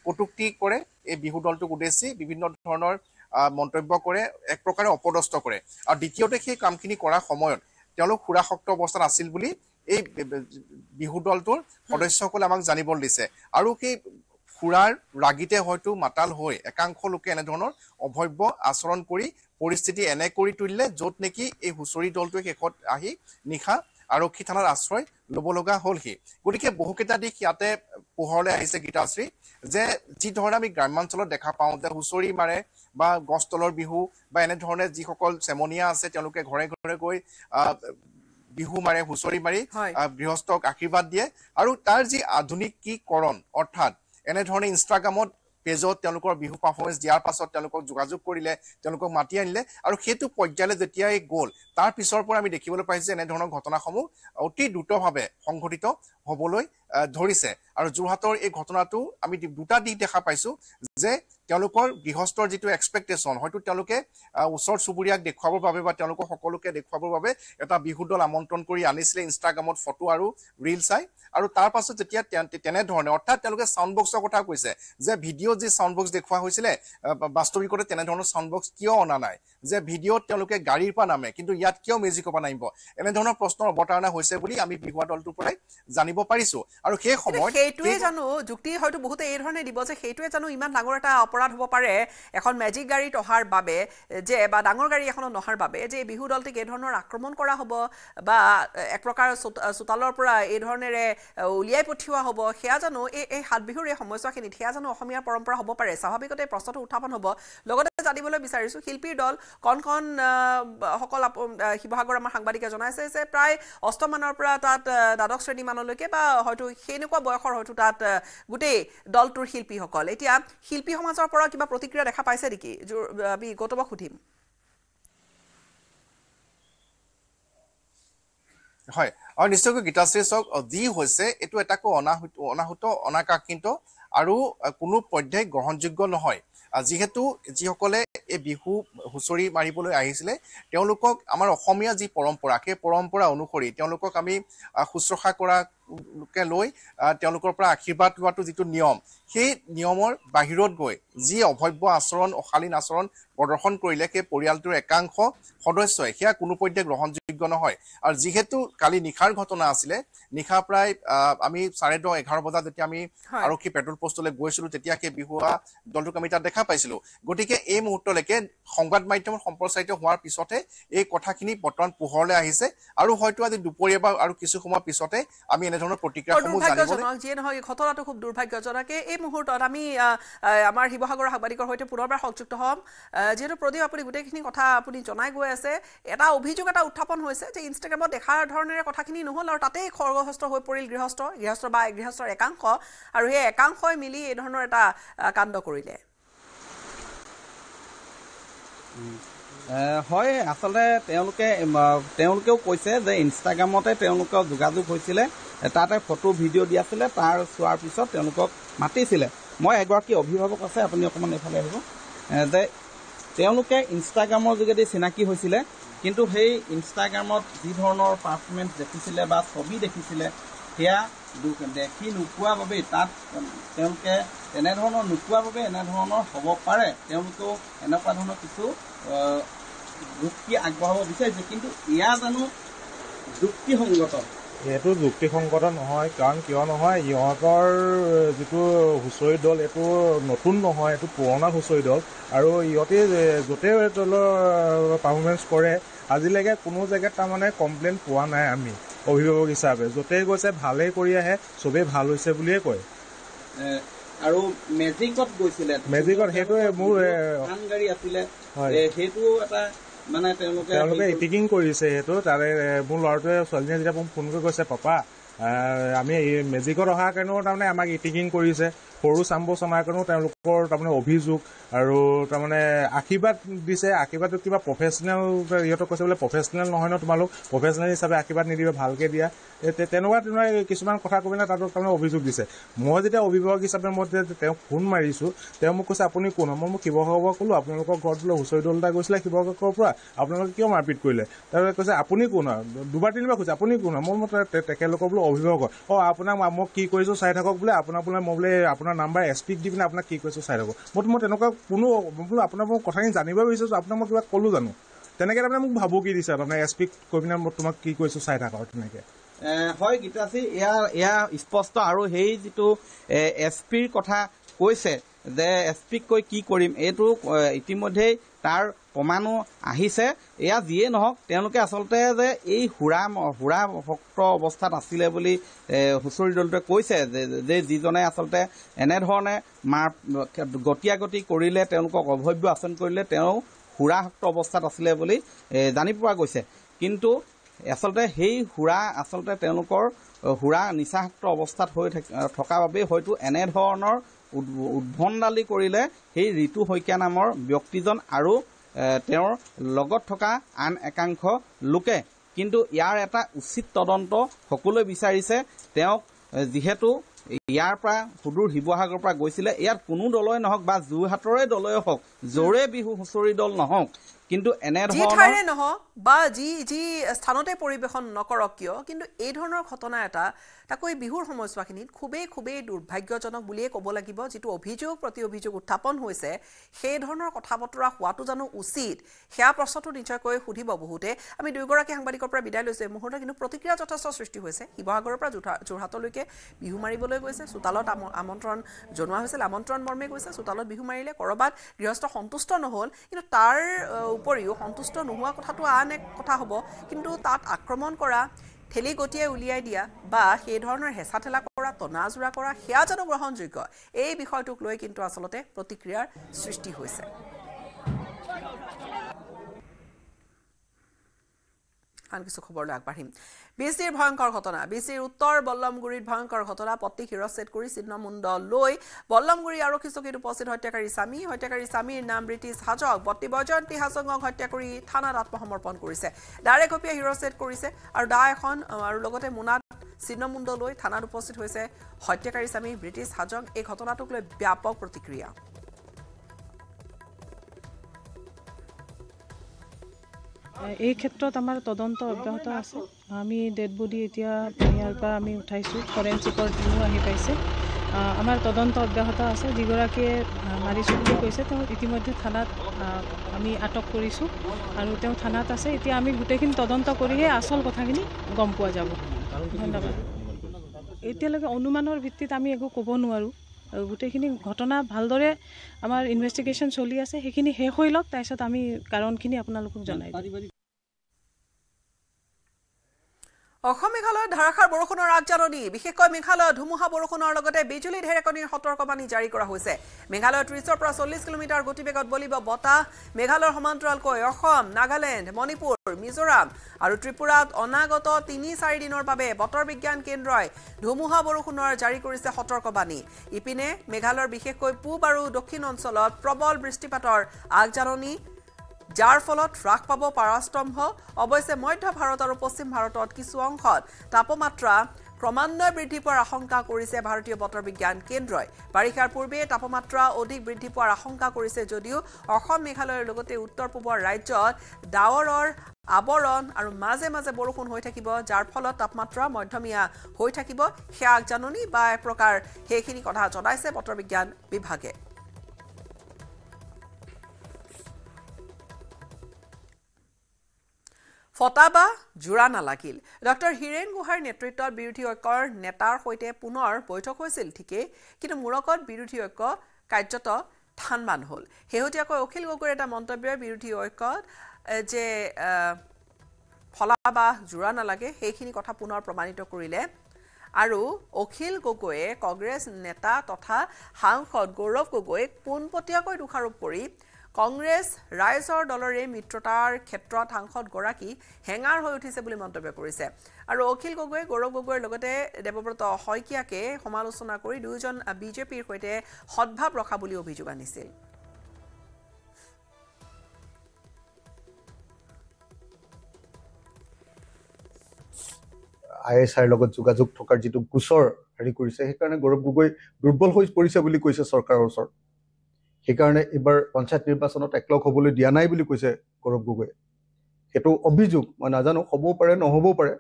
কটুক্তি কৰে, এই বিহু দলটোক উদ্দেশ্যি বিভিন্ন ধৰণৰ মন্তব্য কৰে, এক প্ৰকাৰে অপদস্থ কৰে। আৰু দ্বিতীয়তে সেই কামখিনি কৰাৰ সময়ত তেওঁলোক সুৰাসক্ত অৱস্থাত আছিল বুলি এই বিহু দলটোৰ সদস্যসকলে আমাক জানিবলৈ দিছে। আৰু সেই সুৰাৰ ৰাগিতে হয়তো মাতাল হৈ একাংশ লোকে এনেধৰণৰ অভব্য আচৰণ কৰি পৰিস্থিতি এনে কৰি তুলিলে, য'ত নেকি এই হুঁচৰি দলটোৱে শেষত আহি নিশা আৰক্ষী থানাত আশ্ৰয় ল'ব লগা হ'লহি। গতিকে বহুকেইটা দিশ ইয়াতে পোহৰলৈ আহিছে গীতাশ্ৰী, যে যি ধৰণে আমি গ্ৰাম্যাঞ্চলত দেখা পাওঁ যে হুঁচৰি মাৰে বা গছ তলৰ বিহু বা এনেধৰণে যিসকল চেমনীয়া আছে তেওঁলোকে ঘৰে ঘৰে গৈ বিহু মাৰে, হুঁচৰি মাৰি গৃহস্থক আশীৰ্বাদ দিয়ে। আৰু তাৰ যি আধুনিকীকৰণ, অৰ্থাৎ এনেধৰণে ইনষ্টাগ্ৰামত পেজত তেওঁলোকৰ বিহু পাৰফৰ্মেঞ্চ দিয়াৰ পাছত তেওঁলোকক যোগাযোগ কৰিলে, তেওঁলোকক মাতি আনিলে, আৰু সেইটো পৰ্যায়লৈ যেতিয়াই গ'ল তাৰ পিছৰ পৰা আমি দেখিবলৈ পাইছোঁ যে এনেধৰণৰ ঘটনাসমূহ অতি দ্ৰুতভাৱে সংঘটিত হ'বলৈ ধৰিছে। আৰু যোৰহাটৰ এই ঘটনাটো আমি 2টা দিশ দেখা পাইছোঁ, যে তেওঁলোকৰ গৃহস্থৰ যিটো এক্সপেক্টেশ্যন, হয়তো তেওঁলোকে ওচৰ চুবুৰীয়াক দেখুৱাবৰ বাবে বা তেওঁলোকক সকলোকে দেখুৱাবৰ বাবে এটা বিহু দল আমন্ত্ৰণ কৰি আনিছিলে ইনষ্টাগ্ৰামত ফটো আৰু ৰিল চাই। আৰু তাৰ পাছত যেতিয়া তেনেধৰণে, অৰ্থাৎ তেওঁলোকে চাউণ্ড বক্সৰ কথা কৈছে যে ভিডিঅ'ত যি চাউণ্ড বক্স দেখুওৱা হৈছিলে, বাস্তৱিকতে তেনেধৰণৰ চাউণ্ড বক্স কিয় অনা নাই, যে ভিডিঅ'ত তেওঁলোকে গাড়ীৰ পৰা নামে কিন্তু ইয়াত কিয় মেজিকৰ পৰা নামিব, এনেধৰণৰ প্ৰশ্নৰ অৱতাৰণা হৈছে বুলি আমি বিহুৱা দলটোৰ পৰাই জানিব পাৰিছোঁ। আৰু সেই সময়ত সেইটোৱে জানো যুক্তি হয়তো বহুতে এই ধৰণে দিব যে সেইটোৱে জানো ইমান ডাঙৰ এটা অপৰাধ অপৰাধ হ'ব পাৰে এখন মেজিক গাড়ীত অহাৰ বাবে যে বা ডাঙৰ গাড়ী এখনত নহাৰ বাবে যে বিহু দলটিক এই ধৰণৰ আক্ৰমণ কৰা হ'ব বা এক প্ৰকাৰ চোতালৰ পৰা এই ধৰণেৰে উলিয়াই পঠিওৱা হ'ব সেয়া জানো এই হাত বিহুৰ এই সময়ছোৱাখিনিত সেয়া জানো অসমীয়াৰ পৰম্পৰা হ'ব পাৰে স্বাভাৱিকতে প্ৰশ্নটো উত্থাপন হ'ব লগতে জানিবলৈ বিচাৰিছোঁ শিল্পীৰ দল কণ সকল শিৱসাগৰ আমাৰ সাংবাদিকে জনাইছে যে প্ৰায় অষ্টমানৰ পৰা তাত দ্বাদশ শ্ৰেণী মানলৈকে বা হয়তো সেনেকুৱা বয়সৰ হয়তো তাত গোটেই দলটোৰ শিল্পীসকল এতিয়া শিল্পী সমাজৰ পৰা কিবা প্ৰতিক্ৰিয়া দেখা পাইছে নেকি আমি গৌতমক সুধিম হয় আৰু নিশ্চয়কৈ গীতাশ্ৰী চাওক যি হৈছে এইটো এটাকো অনাহুত অনাকাংক্ষিত আৰু কোনো পৰ্যায় গ্ৰহণযোগ্য নহয় যিহেতু যিসকলে এই বিহু হুঁচৰি মাৰিবলৈ আহিছিলে তেওঁলোকক আমাৰ অসমীয়া যি পৰম্পৰা সেই পৰম্পৰা অনুসৰি তেওঁলোকক আমি শুশ্ৰূষা কৰাকে লৈ তেওঁলোকৰ পৰা আশীৰ্বাদ লোৱাটো যিটো নিয়ম সেই নিয়মৰ বাহিৰত গৈ যি অভব্য আচৰণ অশালীন আচৰণ প্ৰদৰ্শন কৰিলে সেই পৰিয়ালটোৰ একাংশ সদস্যই সেয়া কোনো পৰ্যায় গ্ৰহণযোগ্য নহয় আৰু যিহেতু কালি নিশাৰ ঘটনা আছিলে নিশা প্ৰায় আমি 10:30-11 বজাত যেতিয়া আমি আৰক্ষী পেট্ৰল পোষ্টলৈ গৈছিলোঁ তেতিয়া সেই বিহুৱা দলটোক আমি তাত দেখা পাইছিলোঁ গতিকে এই মুহূৰ্তলৈকে সংবাদ মাধ্যমত সম্প্ৰচাৰিত হোৱাৰ পিছতে এই কথাখিনি বৰ্তমান পোহৰলৈ আহিছে আৰু হয়তো আজি দুপৰীয়া বা আৰু কিছু সময় পিছতে আমি এনেধৰণৰ প্ৰতিক্ৰিয়াসমূহ জানিবলৈ যিয়ে নহয় এই ঘটনাটো খুব দুৰ্ভাগ্যজনক এই মুহূৰ্তত আমি আমাৰ শিৱসাগৰৰ সাংবাদিকৰ সৈতে পুনৰবাৰ সংযুক্ত হ'ম যিহেতু প্ৰদীপ আপুনি গোটেইখিনি কথা আপুনি জনাই গৈ আছে এটা অভিযোগ এটা উত্থাপন হৈছে যে ইনষ্টাগ্ৰামত দেখাৰ ধৰণেৰে কথাখিনি নহ'ল আৰু তাতেই খৰ্গহস্ত হৈ পৰিল গৃহস্থৰ একাংশ আৰু সেই একাংশই মিলি এই ধৰণৰ এটা কাণ্ড কৰিলে হয় আচলতে তেওঁলোকেও কৈছে যে ইনষ্টাগ্ৰামতে তেওঁলোকৰ যোগাযোগ হৈছিলে তাতে ফটো ভিডিঅ' দি আছিলে তাৰ চোৱাৰ পিছত তেওঁলোকক মাতিছিলে মই এগৰাকী অভিভাৱক আছে আপুনি অকণমান এইফালে আহিব যে তেওঁলোকে ইনষ্টাগ্ৰামৰ যোগেদি চিনাকি হৈছিলে কিন্তু সেই ইনষ্টাগ্ৰামত যি ধৰণৰ পাৰফৰ্মেঞ্চ দেখিছিলে বা ছবি দেখিছিলে সেয়া দেখি নোপোৱাৰ বাবেই তাত তেওঁলোকে এনেধৰণৰ নোপোৱাৰ বাবে এনেধৰণৰ হ'ব পাৰে তেওঁলোকেও এনেকুৱা ধৰণৰ কিছু যুক্তি আগবঢ়াব বিচাৰিছে কিন্তু এয়া জানো যুক্তিসংগত এইটো যুক্তিসংগত নহয় কাৰণ কিয় নহয় ইহঁতৰ যিটো হুঁচৰি দল এইটো নতুন নহয় এইটো পুৰণা হুঁচৰি দল আৰু ইহঁতে য'তে দলৰ পাৰফৰ্মেঞ্চ কৰে আজিলৈকে কোনো জেগাত তাৰমানে কমপ্লেইন পোৱা নাই আমি অভিভাৱক হিচাপে য'তেই গৈছে ভালেই কৰি আহে চবেই ভাল হৈছে বুলিয়ে কয় আৰু মেজিকত গৈছিলে মেজিকত সেইটোৱে মোৰ গাড়ী আছিলে সেইটো এটা মানে তেওঁলোকে ইটিকিং কৰিছে সেইটো তাৰে মোৰ ল'ৰাটোৱে ছোৱালীজনীয়ে যেতিয়া মোক ফোন কৰি কৈছে পাপা আমি মেজিকত অহাৰ কাৰণেও তাৰমানে আমাক ইটিকিং কৰিছে সৰু চাম্বো চনাৰ কাৰণেও তেওঁলোকৰ তাৰমানে অভিযোগ আৰু তাৰমানে আশীৰ্বাদ দিছে আশীৰ্বাদটো কিবা প্ৰফেচনেল ইহঁতক কৈছে বোলে প্ৰফেচনেল নহয় ন তোমালোক প্ৰফেচনেল হিচাপে আশীৰ্বাদ নিদিবা ভালকৈ দিয়া তেনেকুৱা কিছুমান কথা কৈ পিনে তাতো তাৰমানে অভিযোগ দিছে মই যেতিয়া অভিভাৱক হিচাপে মই তেওঁক ফোন মাৰিছোঁ তেওঁ মোক কৈছে আপুনি কোন মই মোক শিৱসাগৰ ক'লোঁ আপোনালোকৰ ঘৰত বোলে হুঁচৰি দল এটা গৈছিলে শিৱসাগৰৰ পৰা আপোনালোকে কিয় মাৰপিট কৰিলে তাৰপিছত কৈছে আপুনি কোন দুবাৰ তিনিবাৰ কৈছে আপুনি কোন মই তেখেতলোকৰ বোলে অভিভাৱক আপোনাক মই কি কৰিছোঁ চাই থাকক বোলে আপোনাৰ বোলে মই বোলে আপোনাৰ নাম্বাৰ এছপিক দি পিনে আপোনাক কি কৰিছোঁ চাই থাকক মই তেনেকুৱা কোনো বোলো আপোনাৰ মই কথাখিনি জানিব বিচাৰিছোঁ আপোনাক মই কিবা ক'লোঁ জানো তেনেকৈ তাৰমানে মোক ভাবুকি দিছে তাৰমানে এছপিক কৈ পিনে মই তোমাক কি কৰিছোঁ চাই থাকক তেনেকৈ হয় গীতাশ্ৰী এয়া স্পষ্ট আৰু সেই যিটো এছপিৰ কথা কৈছে যে এছপিক কৈ কি কৰিম এইটো ইতিমধ্যেই তাৰ প্ৰমাণো আহিছে এয়া যিয়ে নহওক তেওঁলোকে আচলতে যে এই সুৰা ভক্ত অৱস্থাত আছিলে বুলি হুঁচৰি দলটোৱে কৈছে যে যিজনে আচলতে এনেধৰণে গতিয়াগতি কৰিলে তেওঁলোকক অভব্য আচৰণ কৰিলে তেওঁ সুৰাসক্ত অৱস্থাত আছিলে বুলি জানিব পৰা গৈছে কিন্তু আচলতে সেই আচলতে তেওঁলোকৰ সুৰা নিচাসক্ত অৱস্থাত হৈ থকা বাবেই হয়তো এনেধৰণৰ উদ্ভণ্ডালি কৰিলে সেই ঋতু শইকীয়া নামৰ ব্যক্তিজন আৰু তেওঁৰ লগত থকা আন একাংশ লোকে কিন্তু ইয়াৰ এটা উচিত তদন্ত সকলোৱে বিচাৰিছে তেওঁক যিহেতু ইয়াৰ পৰা সুদূৰ শিৱসাগৰৰ পৰা গৈছিলে ইয়াত কোনো দলই নহওক বা যোৰহাটৰে দলেই হওক য'ৰে বিহু হুঁচৰি দল নহওক কিন্তু এনে যি ঠাইৰে নহওক বা যি স্থানতে পৰিৱেশন নকৰক কিয় কিন্তু এই ধৰণৰ ঘটনা এটা তাকৈ বিহুৰ সময়ছোৱাখিনিত খুবেই দুৰ্ভাগ্যজনক বুলিয়ে ক'ব লাগিব যিটো অভিযোগ প্ৰতি অভিযোগ উত্থাপন হৈছে সেই ধৰণৰ কথা বতৰা হোৱাটো জানো উচিত সেয়া প্ৰশ্নটো নিশ্চয়কৈ সুধিব বহুতে আমি দুয়োগৰাকী সাংবাদিকৰ পৰা বিদায় লৈছোঁ এই মুহূৰ্তত কিন্তু প্ৰতিক্ৰিয়া যথেষ্ট সৃষ্টি হৈছে শিৱসাগৰৰ পৰা যোৰহাটলৈকে বিহু মাৰিবলৈ গৈছে চোতালত আমন্ত্ৰণ জনোৱা হৈছিল আমন্ত্ৰণ মৰ্মে গৈছে চোতালত বিহু মাৰিলে কৰবাত গৃহস্থ সন্তুষ্ট নহ'ল কিন্তু তাৰ উপৰিও সন্তুষ্ট নোহোৱা কথাটো আন এক কথা হ'ব কিন্তু তাত আক্ৰমণ কৰা ঠেলি গটিয়াই উলিয়াই দিয়া বা সেই ধৰণৰ হেঁচা ঠেলা কৰা টনাজোৰা কৰা সেয়া জানো গ্ৰহণযোগ্য এই বিষয়টোক লৈ কিন্তু আচলতে প্ৰতিক্ৰিয়াৰ সৃষ্টি হৈছে আন কিছু খবৰলৈ আগবাঢ়িম বিচিৰ ভয়ংকৰ ঘটনা বিচিৰ উত্তৰ বল্লমগুৰিত ভয়ংকৰ ঘটনা পত্নীক শিৰচ্ছেদ কৰি ছিন্নমুণ্ড লৈ বল্লমগুৰি আৰক্ষী চকীত উপস্থিত হত্যাকাৰী স্বামীৰ নাম ব্ৰিটিছ হাজক বত্তি বৈজয়ন্তী হাজঙক হত্যা কৰি থানাত আত্মসমৰ্পণ কৰিছে দাৰে কপিয়ে শিৰচ্ছেদ কৰিছে আৰু দা এখন আৰু লগতে মোনাত ছিন্নমুণ্ড লৈ থানাত উপস্থিত হৈছে হত্যাকাৰী স্বামী ব্ৰিটিছ হাজং এই ঘটনাটোক লৈ ব্যাপক প্ৰতিক্ৰিয়া এই ক্ষেত্ৰত আমাৰ তদন্ত অব্যাহত আছে আমি ডেড বডি এতিয়া ইয়াৰ পৰা আমি উঠাইছোঁ ফৰেনচিকৰ টিমো আহি পাইছে আমাৰ তদন্ত অব্যাহত আছে যিগৰাকীয়ে মাৰিছোঁ বুলি কৈছে তেওঁ ইতিমধ্যে থানাত আমি আটক কৰিছোঁ আৰু তেওঁ থানাত আছে এতিয়া আমি গোটেইখিনি তদন্ত কৰিহে আচল কথাখিনি গম পোৱা যাব ধন্যবাদ এতিয়ালৈকে অনুমানৰ ভিত্তিত আমি একো ক'ব নোৱাৰোঁ আৰু গোটেইখিনি ঘটনা ভালদৰে আমাৰ ইনভেষ্টিগেশ্যন চলি আছে সেইখিনি শেষ হৈ লওক তাৰপিছত আমি কাৰণখিনি আপোনালোকক জনাই দিম অসম মেঘালয়ত ধাৰাসাৰ বৰষুণৰ আগজাননী বিশেষকৈ মেঘালয়ত ধুমুহা বৰষুণৰ লগতে বিজুলী ঢেৰেকনিৰ সতৰ্কবাণী জাৰি কৰা হৈছে মেঘালয়ত 30 পৰা 40 কিলোমিটাৰ গতিবেগত বলিব বতাহ মেঘালয়ৰ সমান্তৰালকৈ অসম নাগালেণ্ড মণিপুৰ মিজোৰাম আৰু ত্ৰিপুৰাত অনাগত 3-4 দিনৰ বাবে বতৰ বিজ্ঞান কেন্দ্ৰই ধুমুহা বৰষুণৰ জাৰি কৰিছে সতৰ্কবাণী ইপিনে মেঘালয়ৰ বিশেষকৈ পূব আৰু দক্ষিণ অঞ্চলত প্ৰবল বৃষ্টিপাতৰ আগজাননী যাৰ ফলত হ্ৰাস পাব পাৰাস্তম্ভ অৱশ্যে মধ্য ভাৰত আৰু পশ্চিম ভাৰতত কিছু অংশত তাপমাত্ৰা ক্ৰমান্বয়ে বৃদ্ধি পোৱাৰ আশংকা কৰিছে ভাৰতীয় বতৰ বিজ্ঞান কেন্দ্ৰই বাৰিষাৰ পূৰ্বে তাপমাত্ৰা অধিক বৃদ্ধি পোৱাৰ আশংকা কৰিছে যদিও অসম মেঘালয়ৰ লগতে উত্তৰ পূবৰ ৰাজ্যত ডাৱৰৰ আৱৰণ আৰু মাজে মাজে বৰষুণ হৈ থাকিব যাৰ ফলত তাপমাত্ৰা মধ্যমীয়া হৈ থাকিব সেয়া আগজাননী বা এক প্ৰকাৰ সেইখিনি কথা জনাইছে বতৰ বিজ্ঞান বিভাগে ফটাবা জোৰা নালাগিল ডক্টৰ হিৰেন গুহাৰ নেতৃত্বত বিৰোধী ঐক্যৰ নেতাৰ সৈতে পুনৰ বৈঠক হৈছিল ঠিকেই কিন্তু মূৰকত বিৰোধী ঐক্য কাৰ্যত ঠানবান হ'ল শেহতীয়াকৈ অখিল গগৈৰ এটা মন্তব্যৰ বিৰোধী ঐক্যত যে ফলাবা জোৰা নালাগে সেইখিনি কথা পুনৰ প্ৰমাণিত কৰিলে আৰু অখিল গগৈয়ে কংগ্ৰেছ নেতা তথা সাংসদ গৌৰৱ গগৈক পোনপটীয়াকৈ দোষাৰোপ কৰি কংগ্ৰেছ ৰাইজৰ দলৰে মিত্ৰতাৰ ক্ষেত্ৰত সাংসদগৰাকী হেঙাৰ হৈ উঠিছে বুলি মন্তব্য কৰিছে আৰু অখিল গগৈ গৌৰৱ গগৈৰ লগতে দেৱব্ৰত শইকীয়াকে সমালোচনা কৰি দুজন বিজেপিৰ সৈতে সদ্ভাৱ ৰখা বুলি অভিযোগ আনিছিল ISIৰ লগত যোগাযোগ থকাৰ যিটো গোচৰ হেৰি কৰিছে সেইকাৰণে গৌৰৱ গগৈ দুৰ্বল হৈ পৰিছে বুলি কৈছে চৰকাৰৰ ওচৰত সেইকাৰণে এবাৰ পঞ্চায়ত নিৰ্বাচনত একলগ হ'বলৈ দিয়া নাই বুলি কৈছে গৌৰৱ গগৈয়ে সেইটো অভিযোগ মই নাজানো হ'বও পাৰে নহ'বও পাৰে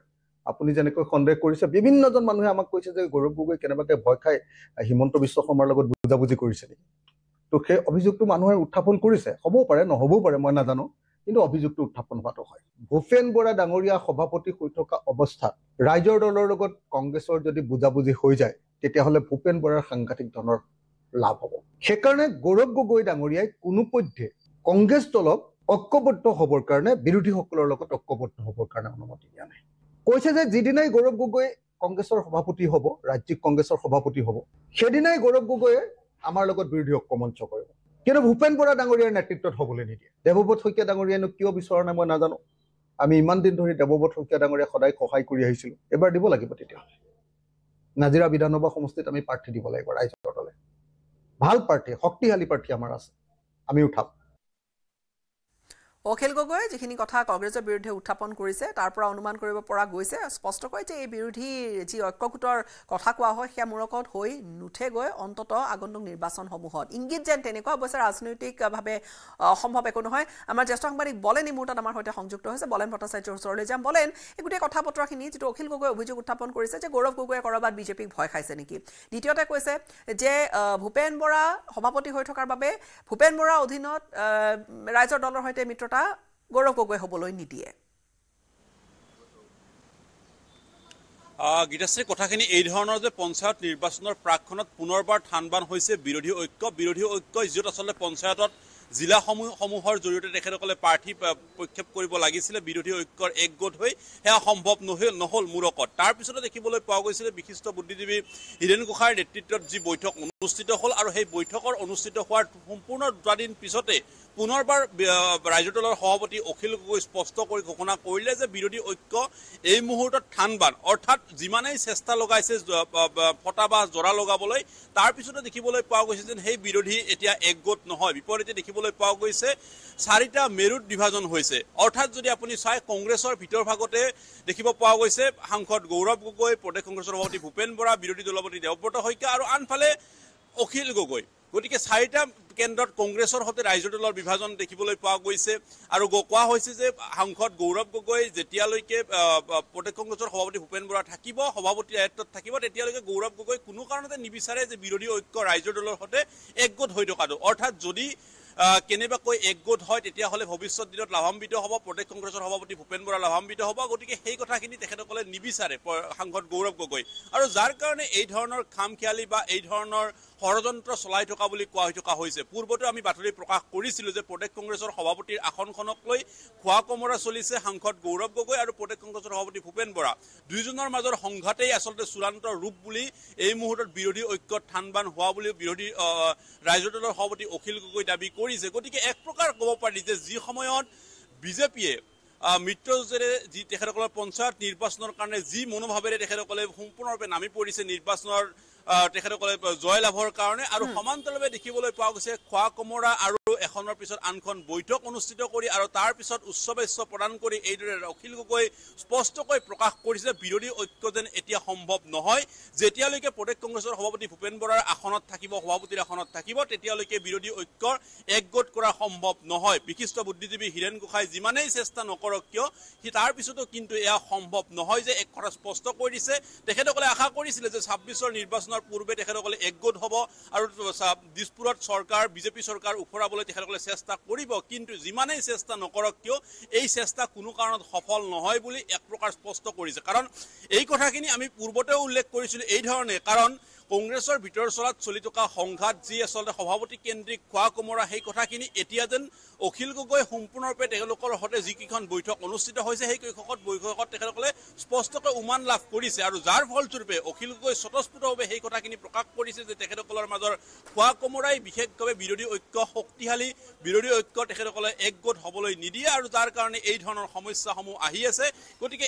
আপুনি যেনেকৈ সন্দেহ কৰিছে বিভিন্নজন মানুহে আমাক কৈছে যে গৌৰৱ গগৈ কেনেবাকৈ ভয় খাই হিমন্ত বিশ্ব শৰ্মাৰ লগত বুজাবুজি কৰিছে নেকি তো সেই অভিযোগটো মানুহে উত্থাপন কৰিছে হ'বও পাৰে নহ'বও পাৰে মই নাজানো কিন্তু অভিযোগটো উত্থাপন হোৱাটো হয় ভূপেন বৰা ডাঙৰীয়া সভাপতি হৈ থকা অৱস্থাত ৰাইজৰ দলৰ লগত কংগ্ৰেছৰ যদি বুজাবুজি হৈ যায় তেতিয়াহ'লে ভূপেন বৰাৰ সাংঘাতিক ধৰণৰ লাভ হ'ব সেইকাৰণে গৌৰৱ গগৈ ডাঙৰীয়াই কোনোপধ্যে কংগ্ৰেছ দলক ঐক্যবদ্ধ হ'বৰ কাৰণে বিৰোধীসকলৰ লগত ঐক্যবদ্ধ হ'বৰ কাৰণে অনুমতি দিয়া নাই কৈছে যে যিদিনাই গৌৰৱ গগৈ কংগ্ৰেছৰ সভাপতি হ'ব ৰাজ্যিক কংগ্ৰেছৰ সভাপতি হ'ব সেইদিনাই গৌৰৱ গগৈয়ে আমাৰ লগত বিৰোধী ঐক্য মঞ্চ কৰিব কিন্তু ভূপেন বৰা ডাঙৰীয়াৰ নেতৃত্বত হ'বলৈ নিদিয়ে দেৱব্ৰত শইকীয়া ডাঙৰীয়ানো কিয় বিচৰা নাই মই নাজানো আমি ইমান দিন ধৰি দেৱব্ৰত শইকীয়া ডাঙৰীয়াক সদায় সহায় কৰি আহিছিলোঁ এবাৰ দিব লাগিব তেতিয়াহ'লে নাজিৰা বিধানসভা সমষ্টিত আমি প্ৰাৰ্থী দিব লাগিব ৰাইজৰ দলে ভাল প্ৰাৰ্থী শক্তিশালী প্ৰাৰ্থী আমাৰ আছে আমি উঠাম অখিল গগৈ যিখিনি কথা কংগ্ৰেছৰ বিৰুদ্ধে উত্থাপন কৰিছে তাৰ পৰা অনুমান কৰিব পৰা গৈছে স্পষ্টকৈ যে এই বিৰোধীৰ যি ঐক্যগোটৰ কথা কোৱা হয় সেয়া মূৰকত হৈ নুঠেগৈ অন্তত আগন্তুক নিৰ্বাচনসমূহত ইংগিত যেন তেনেকুৱা অৱশ্যে ৰাজনৈতিকভাৱে অসম্ভৱ একো নহয় আমাৰ জ্যেষ্ঠ সাংবাদিক বলেন এই মুহূৰ্তত আমাৰ সৈতে সংযুক্ত হৈছে বলেন ভট্টাচাৰ্যৰ ওচৰলৈ যাম বলেন এই গোটেই কথা বতৰাখিনি যিটো অখিল গগৈ অভিযোগ উত্থাপন কৰিছে যে গৌৰৱ গগৈয়ে কৰবাত বিজেপিক ভয় খাইছে নেকি দ্বিতীয়তে কৈছে যে ভূপেন বৰা সভাপতি হৈ থকাৰ বাবে ভূপেন বৰা অধীনত ৰাইজৰ দলৰ সৈতে মিত্ৰতা গৌৰৱ গগৈ হ'বলৈ নিদিয়ে গীতাশ্ৰী কথাখিনি এই ধৰণৰ যে পঞ্চায়ত নিৰ্বাচনৰ প্ৰাকখনত পুনৰবাৰ ঠানবান হৈছে বিৰোধী ঐক্যই য'ত আচলতে পঞ্চায়তত জিলাসমূহৰ জৰিয়তে তেখেতসকলে প্ৰাৰ্থী প্ৰক্ষেপ কৰিব লাগিছিলে বিৰোধী ঐক্যৰ একগোট হৈ সেয়া সম্ভৱ নহ'ল মূৰকত তাৰপিছতে দেখিবলৈ পোৱা গৈছিলে বিশিষ্ট বুদ্ধিজীৱী হীৰেণ গোহাঁইৰ নেতৃত্বত যি বৈঠক অনুষ্ঠিত হ'ল আৰু সেই বৈঠকৰ অনুষ্ঠিত হোৱাৰ সম্পূৰ্ণ 2 দিন পিছতে পুনৰবাৰ ৰাইজৰ দলৰ সভাপতি অখিল গগৈ স্পষ্ট কৰি ঘোষণা কৰিলে যে বিৰোধী ঐক্য এই মুহূৰ্তত ঠানবান অৰ্থাৎ যিমানেই চেষ্টা লগাইছে ফটা বা জৰা লগাবলৈ তাৰপিছতে দেখিবলৈ পোৱা গৈছে যে সেই বিৰোধী এতিয়া একগোট নহয় বিপৰীতে দেখিবলৈ পোৱা গৈছে 4টা মেৰুত বিভাজন হৈছে অৰ্থাৎ যদি আপুনি চাই কংগ্ৰেছৰ ভিতৰ ভাগতে দেখিব পোৱা গৈছে সাংসদ গৌৰৱ গগৈ প্ৰদেশ কংগ্ৰেছৰ সভাপতি ভূপেন বৰা বিৰোধী দলপতি দেৱব্ৰত শইকীয়া আৰু আনফালে অখিল গগৈ গতিকে 4টা কেন্দ্ৰত কংগ্ৰেছৰ সৈতে ৰাইজৰ দলৰ বিভাজন দেখিবলৈ পোৱা গৈছে আৰু কোৱা হৈছে যে সাংসদ গৌৰৱ গগৈ যেতিয়ালৈকে প্ৰদেশ কংগ্ৰেছৰ সভাপতি ভূপেন বৰা থাকিব সভাপতিৰ দায়িত্বত থাকিব তেতিয়ালৈকে গৌৰৱ গগৈ কোনো কাৰণতে নিবিচাৰে যে বিৰোধী ঐক্য ৰাইজৰ দলৰ সৈতে একগোট হৈ থকাটো অৰ্থাৎ যদি কেনেবাকৈ একগোট হয় তেতিয়াহ'লে ভৱিষ্যত দিনত লাভান্বিত হ'ব প্ৰদেশ কংগ্ৰেছৰ সভাপতি ভূপেন বৰা লাভান্বিত হ'ব গতিকে সেই কথাখিনি তেখেতসকলে নিবিচাৰে সাংসদ গৌৰৱ গগৈ আৰু যাৰ কাৰণে এই ধৰণৰ খামখিয়ালি বা এই ধৰণৰ ষড়যন্ত্ৰ চলাই থকা বুলি কোৱা হৈ থকা হৈছে পূৰ্বতে আমি বাতৰি প্ৰকাশ কৰিছিলোঁ যে প্ৰদেশ কংগ্ৰেছৰ সভাপতিৰ আসনখনক লৈ খোৱা কমৰা চলিছে সাংসদ গৌৰৱ গগৈ আৰু প্ৰদেশ কংগ্ৰেছৰ সভাপতি ভূপেন বৰা দুয়োজনৰ মাজৰ সংঘাতেই আচলতে চূড়ান্ত ৰূপ বুলি এই মুহূৰ্তত বিৰোধী ঐক্যত ঠানবান হোৱা বুলি বিৰোধী ৰাইজৰ দলৰ সভাপতি অখিল গগৈ দাবী কৰিছে গতিকে এক প্ৰকাৰ ক'ব পাৰি যে যি সময়ত বিজেপিয়ে মিত্ৰজোঁটেৰে যি তেখেতসকলৰ পঞ্চায়ত নিৰ্বাচনৰ কাৰণে যি মনোভাৱেৰে তেখেতসকলে সম্পূৰ্ণৰূপে নামি পৰিছে নিৰ্বাচনৰ তেখেতসকলে জয় লাভৰ কাৰণে আৰু সমান্তৰালভাৱে দেখিবলৈ পোৱা গৈছে খোৱা কমৰা আৰু এখনৰ পিছত আনখন বৈঠক অনুষ্ঠিত কৰি আৰু তাৰ পিছত উচ্চবাচ্য প্ৰদান কৰি এইদৰে অখিল গগৈ স্পষ্টকৈ প্ৰকাশ কৰিছে বিৰোধী ঐক্য যেন এতিয়া সম্ভৱ নহয় যেতিয়ালৈকে প্ৰদেশ কংগ্ৰেছৰ সভাপতি ভূপেন বৰাৰ আসনত থাকিব সভাপতিৰ আসনত থাকিব তেতিয়ালৈকে বিৰোধী ঐক্যৰ একগোট কৰা সম্ভৱ নহয় বিশিষ্ট বুদ্ধিজীৱী হীৰেণ গোহাঁই যিমানেই চেষ্টা নকৰক কিয় সি তাৰ পিছতো কিন্তু এয়া সম্ভৱ নহয় যে এক কথা স্পষ্ট কৰি দিছে তেখেতসকলে আশা কৰিছিলে যে 26ৰ নিৰ্বাচনৰ পূৰ্বে তেখেতসকলে একগোট হ'ব আৰু দিছপুৰত চৰকাৰ বিজেপি চৰকাৰ উফৰাবলৈ তেখেতসকলে চেষ্টা কৰিব কিন্তু যিমানেই চেষ্টা নকৰক কিয় এই চেষ্টা কোনো কাৰণত সফল নহয় বুলি এক প্ৰকাৰ স্পষ্ট কৰিছে কাৰণ এই কথাখিনি আমি পূৰ্বতেও উল্লেখ কৰিছিলোঁ এই ধৰণে কাৰণ কংগ্ৰেছৰ ভিতৰ চলাত চলি থকা সংঘাত যি আচলতে সভাপতি কেন্দ্ৰিক খোৱা কমৰা সেই কথাখিনি এতিয়া যেন অখিল গগৈ সম্পূৰ্ণৰূপে তেওঁলোকৰ সৈতে যিকেইখন বৈঠক অনুষ্ঠিত হৈছে সেই বৈঠকত তেখেতসকলে স্পষ্টকৈ উমান লাভ কৰিছে আৰু যাৰ ফলস্বৰূপে অখিল গগৈ স্বতঃস্ফূৰ্তভাৱে সেই কথাখিনি প্ৰকাশ কৰিছে যে তেখেতসকলৰ মাজৰ খোৱা কমৰাই বিশেষভাৱে বিৰোধী ঐক্য শক্তিশালী বিৰোধী ঐক্য তেখেতসকলে একগোট হ'বলৈ নিদিয়ে আৰু যাৰ কাৰণে এই ধৰণৰ সমস্যাসমূহ আহি আছে গতিকে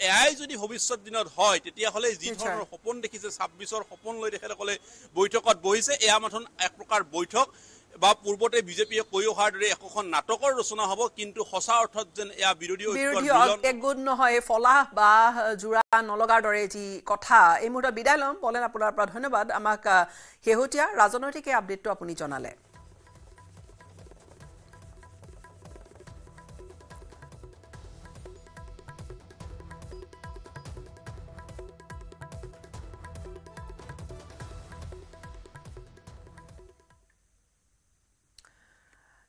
এয়াই যদি ভৱিষ্যত দিনত হয় তেতিয়াহ'লে যি ধৰণৰ সপোন দেখিছে 26ৰ সপোন লৈ তেখেতসকলে বৈঠকত বহিছে এয়া মাথোন এক প্ৰকাৰ বৈঠক বা পূৰ্বতে বিজেপিয়ে কৈ অহাৰ দৰে একোখন নাটকৰ ৰচনা হ'ব কিন্তু সঁচা অৰ্থত যেন এয়া বিৰোধী একগোট নহয় ফলাহ বা জোৰা নলগাৰ দৰে যি কথা এই মুহূৰ্তত বিদায় ল'ম বলেন আপোনাৰ পৰা ধন্যবাদ আমাক শেহতীয়া ৰাজনৈতিক এই আপডেটটো আপুনি জনালে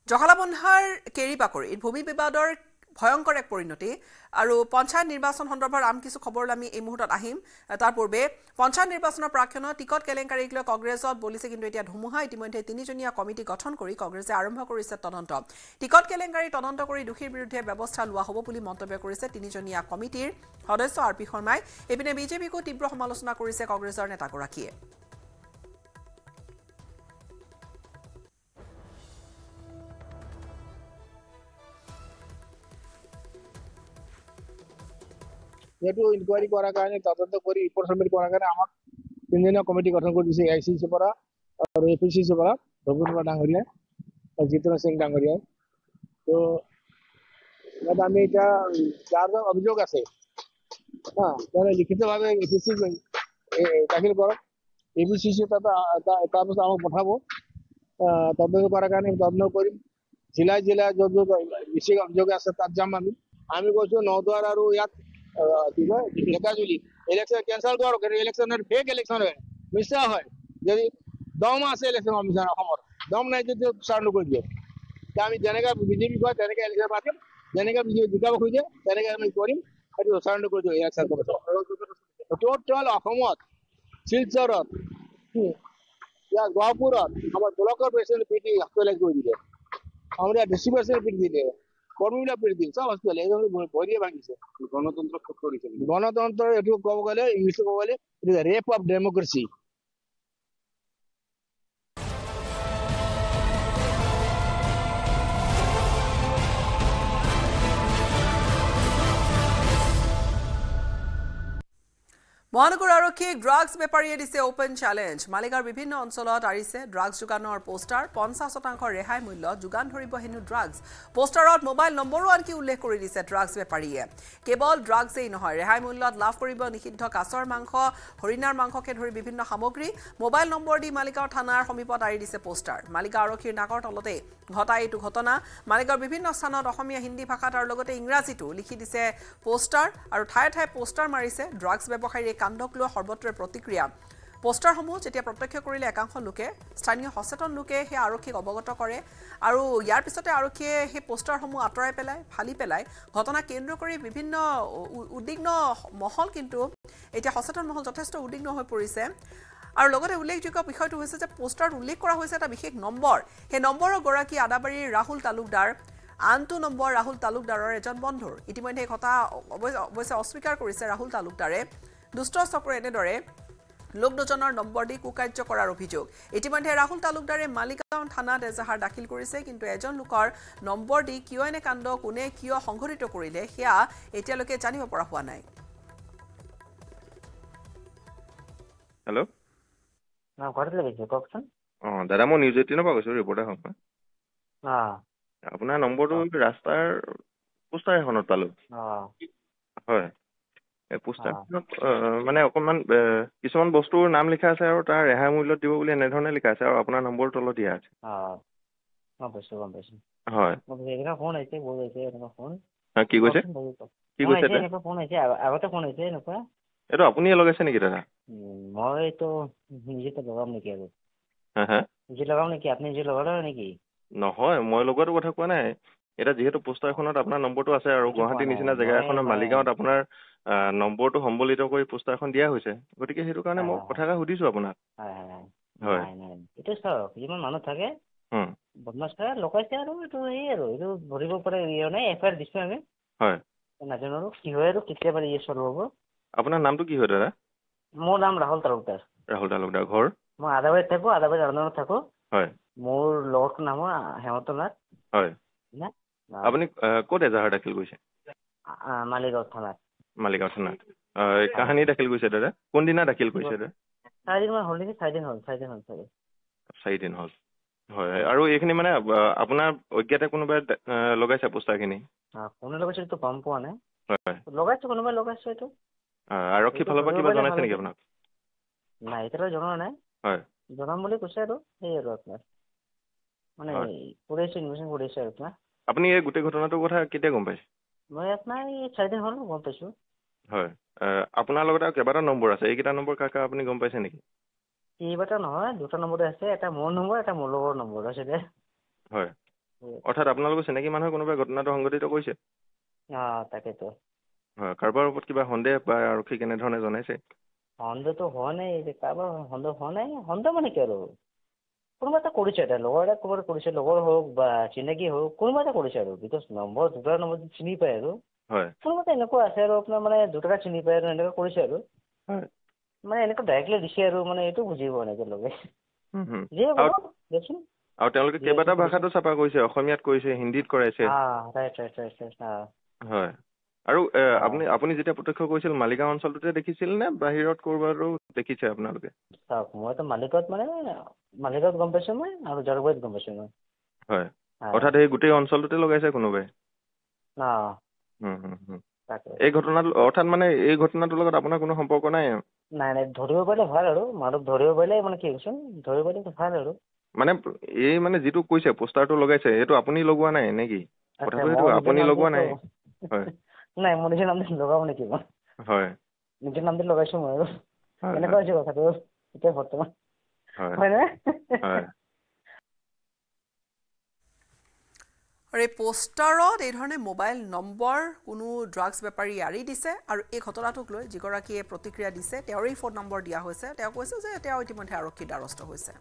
জখলাবন্ধাৰ কেৰিবাকৰিত ভূমি বিবাদৰ ভয়ংকৰ এক পৰিণতি আৰু পঞ্চায়ত নিৰ্বাচন সন্দৰ্ভত আন কিছু খবৰ আমি এই মুহূৰ্তত আহিম তাৰ পূৰ্বে পঞ্চায়ত নিৰ্বাচনৰ প্ৰাক্ষণত টিকট কেলেংকাৰীক লৈ কংগ্ৰেছত বলিছে কিন্তু এতিয়া ধুমুহা ইতিমধ্যে 3জনীয়া কমিটি গঠন কৰি কংগ্ৰেছে আৰম্ভ কৰিছে তদন্ত টিকট কেলেংকাৰী তদন্ত কৰি দোষীৰ বিৰুদ্ধে ব্যৱস্থা লোৱা হ'ব বুলি মন্তব্য কৰিছে 3জনীয়া কমিটিৰ সদস্য আৰ পি শৰ্মাই এপিনে বিজেপিকো তীব্ৰ সমালোচনা কৰিছে কংগ্ৰেছৰ নেতাগৰাকীয়ে এইটো ইনকোয়াৰি কৰাৰ কাৰণে তদন্ত কৰে ৰিপোৰ্ট সাবমিট কৰাৰ কাৰণে আমাৰ 3জনীয়া কমিটি গঠন কৰে দিছে আইসিসি পৰা আৰু এপিসিসি পৰা ভবনবা ডাঙৰীয়া আৰু জিতেন সিং ডাঙৰীয়া তো ইয়াত আমি এতিয়া যাৰ যাৰ অভিযোগ আছে তেওঁলোকে লিখিতভাৱে APC দাখিল কৰক APCC তাৰপিছত আমাক পঠাব তদন্ত কৰাৰ কাৰণে তদন্ত কৰিম জিলাই য'ত বেছি অভিযোগ আছে তাত যাম আমি কৈছো নদুৱাৰ আৰু ইয়াত কি কয় ঢেকাজুলি ইলেকশ্যন কেঞ্চেল কৰক ইলেকশ্যনৰ ফেক ইলেকশ্যন হয় মিছা হয় যদি দম আছে ইলেকশ্যন কমিশ্যন অসমৰ দম নাই যদি চাৰ নকৰি দিয়ক আমি যেনেকৈ বিজেপি কয় তেনেকৈ ইলেকশ্যন পাতিম যেনেকৈ বিজেপি জিকাব খোজে তেনেকৈ আমি কৰিম সেইটো চাৰ নকৰি দিয়ক ইলেকশ্যন কমিশ্যন টোটেল অসমত শিলচৰত ইয়াত গহপুৰত আমাৰ ব্লকৰ প্ৰেচিডেণ্ট পিটি হস্পিটেলাইজ কৰি দিলে আমাৰ ইয়াত ডিষ্ট্ৰিক্ট প্ৰেচিডেণ্ট পিটি দিলে কৰ্মীবিলাক পিটি দিলে চব হস্পিটেল এইজন ভৰিয়ে ভাঙিছে গণতন্ত্ৰ ক'ত কৰিছে গণতন্ত্ৰ এইটো ক'ব গ'লে ইংলিছত ক'ব গ'লে ৰেপ অফ ডেমক্ৰেচি মহানগৰ আৰক্ষীক ড্ৰাগছ বেপাৰীয়ে দিছে অপেন চেলেঞ্জ মালিগাঁৱৰ বিভিন্ন অঞ্চলত আৰিছে ড্ৰাগছ যোগানৰ পোষ্টাৰ 50% ৰেহাই মূল্যত যোগান ধৰিব হেনো ড্ৰাগছ পোষ্টাৰত মোবাইল নম্বৰো আনকি উল্লেখ কৰি দিছে ড্ৰাগছ বেপাৰীয়ে কেৱল ড্ৰাগছেই নহয় ৰেহাই মূল্যত লাভ কৰিব নিষিদ্ধ কাছৰ মাংস হৰিণাৰ মাংসকে ধৰি বিভিন্ন সামগ্ৰী মোবাইল নম্বৰ দি মালিগাঁও থানাৰ সমীপত আৰি দিছে পোষ্টাৰ মালিগাঁও আৰক্ষীৰ নাকৰ তলতে ঘটা এইটো ঘটনা মালিগাঁৱৰ বিভিন্ন স্থানত অসমীয়া হিন্দী ভাষাত আৰু লগতে ইংৰাজীতো লিখি দিছে পোষ্টাৰ আৰু ঠায়ে ঠায়ে পোষ্টাৰ মাৰিছে ড্ৰাগছ ব্যৱসায়ীয়ে কাণ্ডক লৈ সৰ্বত্ৰে প্ৰতিক্ৰিয়া পোষ্টাৰসমূহ যেতিয়া প্ৰত্যক্ষ কৰিলে একাংশ লোকে স্থানীয় সচেতন লোকে সেই আৰক্ষীক অৱগত কৰে আৰু ইয়াৰ পিছতে আৰক্ষীয়ে সেই পোষ্টাৰসমূহ আঁতৰাই পেলাই ফালি পেলাই ঘটনা কেন্দ্ৰ কৰি বিভিন্ন উদ্বিগ্ন মহল কিন্তু এতিয়া সচেতন মহল যথেষ্ট উদ্বিগ্ন হৈ পৰিছে আৰু লগতে উল্লেখযোগ্য বিষয়টো হৈছে যে পোষ্টাৰত উল্লেখ কৰা হৈছে এটা বিশেষ নম্বৰ সেই নম্বৰৰ গৰাকী আদাবাৰীৰ ৰাহুল তালুকদাৰ আনটো নম্বৰ ৰাহুল তালুকদাৰৰ এজন বন্ধুৰ ইতিমধ্যে কথা অৱশ্যে অস্বীকাৰ কৰিছে ৰাহুল তালুকদাৰে দুষ্ট চক্ৰ এনেদৰে লোক দুজনৰ নম্বৰ দি কুকাৰ্য কৰাৰ অভিযোগ ইতিমধ্যে ৰাহুল তালুকদাৰে মালিগাঁও থানাত এজাহাৰ দাখিল কৰিছে কিন্তু এজন লোকৰ নম্বৰ দি কিয় এনে কাণ্ড কোনে কিয় সংঘটিত কৰিলে সেয়া এতিয়ালৈকে জানিব পৰা হোৱা নাই হেল্ল' ঘৰতে লাগিছে কওকচোন দাদা মই নিউজ 18 পৰা কৈছোঁ ৰিপৰ্টাৰ হওক আপোনাৰ নম্বৰটো ৰাস্তাৰ পোষ্টাৰ এখনত পালোঁ হয় পোষ্টাৰখনত মানে অকণমান কিছুমান বস্তুৰ নাম লিখা আছে আৰু তাৰ ৰেহাই মূল্যত দিব বুলি এনেধৰণে লিখা আছে আৰু আপোনাৰ নম্বৰৰ তলত দিয়া আছে হয় ফোন আহিছে বহুত আহিছে এনেকুৱা ফোন কি কৈছে কি কৈছে ফোন আহিছে আগতে ফোন আহিছে এনেকুৱা এইটো আপুনিয়ে লগাইছে নেকি দাদা মইতো নিজে লগাম নেকি আৰু নিজে লগাম নেকি আপুনি নিজে লগালে নেকি নহয় মই লগোৱাটো কথা কোৱা নাই এতিয়া যিহেতু পোষ্টাৰখনত আপোনাৰ নম্বৰটো আছে আৰু গুৱাহাটীৰ নিচিনা জেগা এখনৰ মালিগাঁৱত আপোনাৰ নম্বৰটো সম্বলিত কৰি পোষ্টাৰখন দিয়া হৈছে গতিকে সেইটো কাৰণে মই কথা এটা সুধিছোঁ আপোনাক হয় এইটো চাওক যিমান মানুহ থাকে বদমাছ থাকে লগাইছে আৰু এইটো এই আৰু এইটো ধৰিব পাৰে নাই FIR দিছোঁ আমি হয় নাজানো আৰু কি হয় আৰু কেতিয়াবা চল্ভ হ'ব আপোনাৰ নামটো কি হয় দাদা মোৰ নাম ৰাহুল তালুকদাৰ ঘৰ মই আদাবাৰীত থাকোঁ আদাবাৰীত আন্দোলনত থাকোঁ হয় মোৰ লগৰটোৰ নাম হেমন্ত নাথ হয় আপুনি ক'ত এজাহাৰ দাখিল কৰিছে মালিগাঁও থানাত কাহানী দাখিল কৰিছে দাদা কোনদিনা দাখিল কৰিছে দাদা 4 দিন হ'ল নেকি 4 দিন হ'ল 4 দিন হ'ল হয় আৰু এইখিনি মানে আপোনাৰ অজ্ঞাতে কোনোবাই লগাইছে পোষ্টাৰখিনি কোনে লগাইছে এইটো গম পোৱা নাই হয় লগাইছে কোনোবাই লগাইছে এইটো আৰক্ষী ফালৰ পৰা কিবা জনাইছে নেকি আপোনাক নাই এতিয়ালৈ জনোৱা নাই হয় জনাম বুলি কৈছে আৰু সেই আৰু আপোনাৰ মানে কৰিছে ইনভেষ্টিগেশ্যন কৰিছে আৰু আপোনাৰ আপুনি এই গোটেই ঘটনাটোৰ কথা কেতিয়া গম পাইছে মই আপোনাৰ 4 দিন হ'ল গম পাইছোঁ হয় আপোনাৰ লগত আৰু কেইবাটা নম্বৰ আছে এইকেইটা নম্বৰ কাক আপুনি গম পাইছে নেকি কেইবাটা নহয় দুটা নম্বৰে আছে এটা মোৰ নম্বৰ এটা মোৰ লগৰ নম্বৰ আছে দে হয় অৰ্থাৎ আপোনালোকৰ চিনাকি মানুহে কোনোবাই ঘটনাটো সংঘটিত কৰিছে তাকেতো হয় কাৰোবাৰ ওপৰত কিবা সন্দেহ বা আৰক্ষী কেনেধৰণে জনাইছে সন্দেহটো হোৱা নাই কাৰোবাৰ সন্দেহ হোৱা নাই সন্দেহ মানে কি আৰু কোনোবা এটা কৰিছে এটা লগৰ এটা ক'ৰবাত কৰিছে লগৰ হওক বা চিনাকি হওক কোনোবা এটা কৰিছে আৰু বিকজ নম্বৰ দুটা নম্বৰ চিনি পায় আৰু হয় কোনোবা এটা এনেকুৱা আছে আৰু আপোনাৰ মানে দুটা চিনি পায় আৰু এনেকুৱা কৰিছে আৰু মানে এনেকুৱা ডাইৰেক্টলি দিছে আৰু মানে এইটো বুজি পোৱা নাই একেলগে আৰু তেওঁলোকে কেইবাটা ভাষাতো ছাপা কৰিছে অসমীয়াত কৰিছে হিন্দীত কৰাইছে হয় আৰু আপুনি যেতিয়া প্ৰত্যক্ষ কৰিছিল মালিগাঁও অঞ্চলটোতে দেখিছিল নে বাহিৰত ক'ৰবাতো দেখিছে আপোনালোকে চাওক মইতো মালিগাঁৱত গম পাইছোঁ মই আৰু জালুকবাৰীত গম পাইছোঁ মই হয় অৰ্থাৎ এই গোটেই অঞ্চলটোতে লগাইছে কোনোবাই না তাকে এই ঘটনাটো অৰ্থাৎ মানে এই ঘটনাটোৰ লগত আপোনাৰ কোনো সম্পৰ্ক নাই নাই নাই ধৰিব পাৰিলে ভাল আৰু মানুহ ধৰিব পাৰিলে মানে কি কৈছোন ধৰিব পাৰিলে ভাল আৰু মানে এই মানে যিটো কৈছে পোষ্টাৰটো লগাইছে সেইটো আপুনি লগোৱা নাই নেকি কথাটো সেইটো আপুনি লগোৱা নাই হয় নাই মোৰ নিজৰ নাম লগাব নেকি মই হয় নিজৰ নাম লগাইছো মই আৰু এনেকুৱা হৈছে কথাটো এতিয়া বৰ্তমান হয় নে হয় আৰু এই পোষ্টাৰত এই ধৰণে মোবাইল নম্বৰ কোনো ড্ৰাগছ বেপাৰী আৰি দিছে আৰু এই ঘটনাটোক লৈ যিগৰাকীয়ে প্ৰতিক্ৰিয়া দিছে তেওঁৰেই ফোন নম্বৰ দিয়া হৈছে তেওঁ কৈছে যে তেওঁ ইতিমধ্যে আৰক্ষীৰ দ্বাৰস্থ হৈছে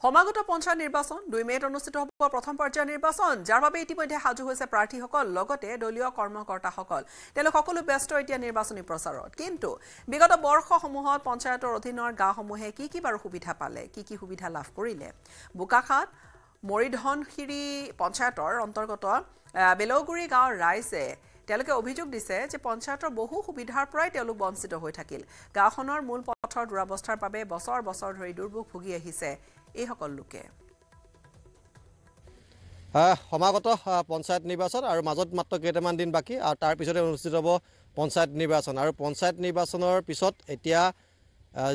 সমাগত পঞ্চায়ত নিৰ্বাচন 2 মেত অনুষ্ঠিত হ'ব প্ৰথম পৰ্যায়ৰ নিৰ্বাচন যাৰ বাবে ইতিমধ্যে সাজু হৈছে প্ৰাৰ্থীসকল লগতে দলীয় কৰ্মকৰ্তাসকল তেওঁলোক সকলো ব্যস্ত এতিয়া নিৰ্বাচনী প্ৰচাৰত কিন্তু বিগত বৰ্ষসমূহত পঞ্চায়তৰ অধীনৰ গাঁওসমূহে কি বাৰু সুবিধা পালে কি সুবিধা লাভ কৰিলে বোকাখাত মৰিধনখিৰি পঞ্চায়তৰ অন্তৰ্গত বেলগুৰি গাঁৱৰ ৰাইজে তেওঁলোকে অভিযোগ দিছে যে পঞ্চায়তৰ বহু সুবিধাৰ পৰাই তেওঁলোক বঞ্চিত হৈ থাকিল গাঁওখনৰ মূল পথৰ দুৰৱস্থাৰ বাবে বছৰ বছৰ ধৰি দুৰ্ভোগ ভুগি আহিছে এই সকল লোকে সমাগত পঞ্চায়ত নিৰ্বাচন আৰু মাজত মাত্ৰ কেইটামান দিন বাকী আৰু তাৰ পিছতে অনুষ্ঠিত হ'ব পঞ্চায়ত নিৰ্বাচন আৰু পঞ্চায়ত নিৰ্বাচনৰ পিছত এতিয়া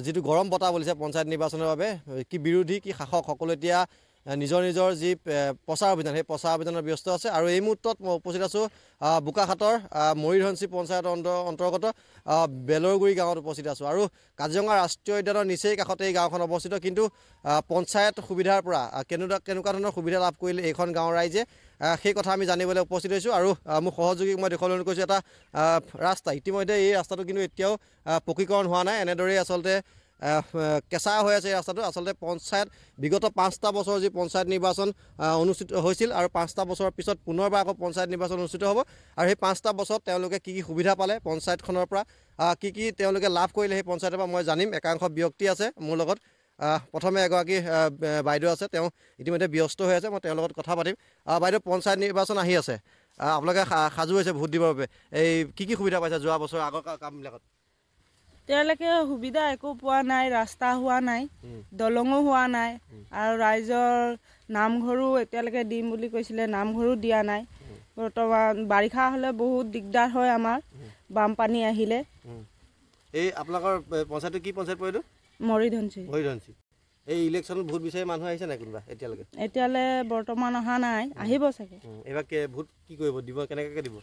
যিটো গৰম বতাহ বলিছে পঞ্চায়ত নিৰ্বাচনৰ বাবে কি বিৰোধী কি শাসক সকলো এতিয়া নিজৰ নিজৰ যি প্ৰচাৰ অভিযান সেই প্ৰচাৰ অভিযানত ব্যস্ত আছে আৰু এই মুহূৰ্তত মই উপস্থিত আছোঁ বোকাখাটৰ মৰিধনচি পঞ্চায়তৰ অন্তৰ্গত বেলৰগুৰি গাঁৱত উপস্থিত আছোঁ আৰু কাজিৰঙা ৰাষ্ট্ৰীয় উদ্যানৰ নিচেই কাষতে এই গাঁওখন অৱস্থিত কিন্তু পঞ্চায়ত সুবিধাৰ পৰা কেনেকুৱা ধৰণৰ সুবিধা লাভ কৰিলে এইখন গাঁৱৰ ৰাইজে সেই কথা আমি জানিবলৈ উপস্থিত হৈছোঁ আৰু মোৰ সহযোগীক মই দেখুৱাবলৈ কৈছোঁ এটা ৰাস্তা ইতিমধ্যে এই ৰাস্তাটো কিন্তু এতিয়াও পকীকৰণ হোৱা নাই এনেদৰেই আচলতে কেঁচা হৈ আছে এই ৰাস্তাটো আচলতে পঞ্চায়ত বিগত 5টা বছৰ যি পঞ্চায়ত নিৰ্বাচন অনুষ্ঠিত হৈছিল আৰু 5টা বছৰৰ পিছত পুনৰবাৰ আকৌ পঞ্চায়ত নিৰ্বাচন অনুষ্ঠিত হ'ব আৰু সেই 5টা বছৰত তেওঁলোকে কি সুবিধা পালে পঞ্চায়তখনৰ পৰা কি তেওঁলোকে লাভ কৰিলে সেই পঞ্চায়তৰ পৰা মই জানিম একাংশ ব্যক্তি আছে মোৰ লগত প্ৰথমে এগৰাকী বাইদেউ আছে তেওঁ ইতিমধ্যে ব্যস্ত হৈ আছে মই তেওঁৰ লগত কথা পাতিম বাইদেউ পঞ্চায়ত নিৰ্বাচন আহি আছে আপোনালোকে সাজু হৈছে ভোট দিবৰ বাবে এই কি সুবিধা পাইছে যোৱা বছৰ আগৰ কামবিলাকত তেওঁলোকে সুবিধা একো পোৱা নাই ৰাস্তা হোৱা নাই দলঙো হোৱা নাই আৰু ৰাইজৰ নামঘৰো এতিয়ালৈকে দিম বুলি কৈছিলে নামঘৰো দিয়া নাই বৰ্তমান বাৰিষা হ'লে বহুত দিগদাৰ হয় আমাৰ বানপানী আহিলে এই আপোনালোকৰ পঞ্চায়তটো কি পঞ্চায়ত পৰিটো মৰিধনচি এই ইলেকশ্যনত ভোট বিচাৰি মানুহ আহিছে নাই কোনোবা এতিয়ালৈ বৰ্তমান অহা নাই আহিব চাগে এইবাৰ ভোট কি কৰিব দিব কেনেকৈ দিব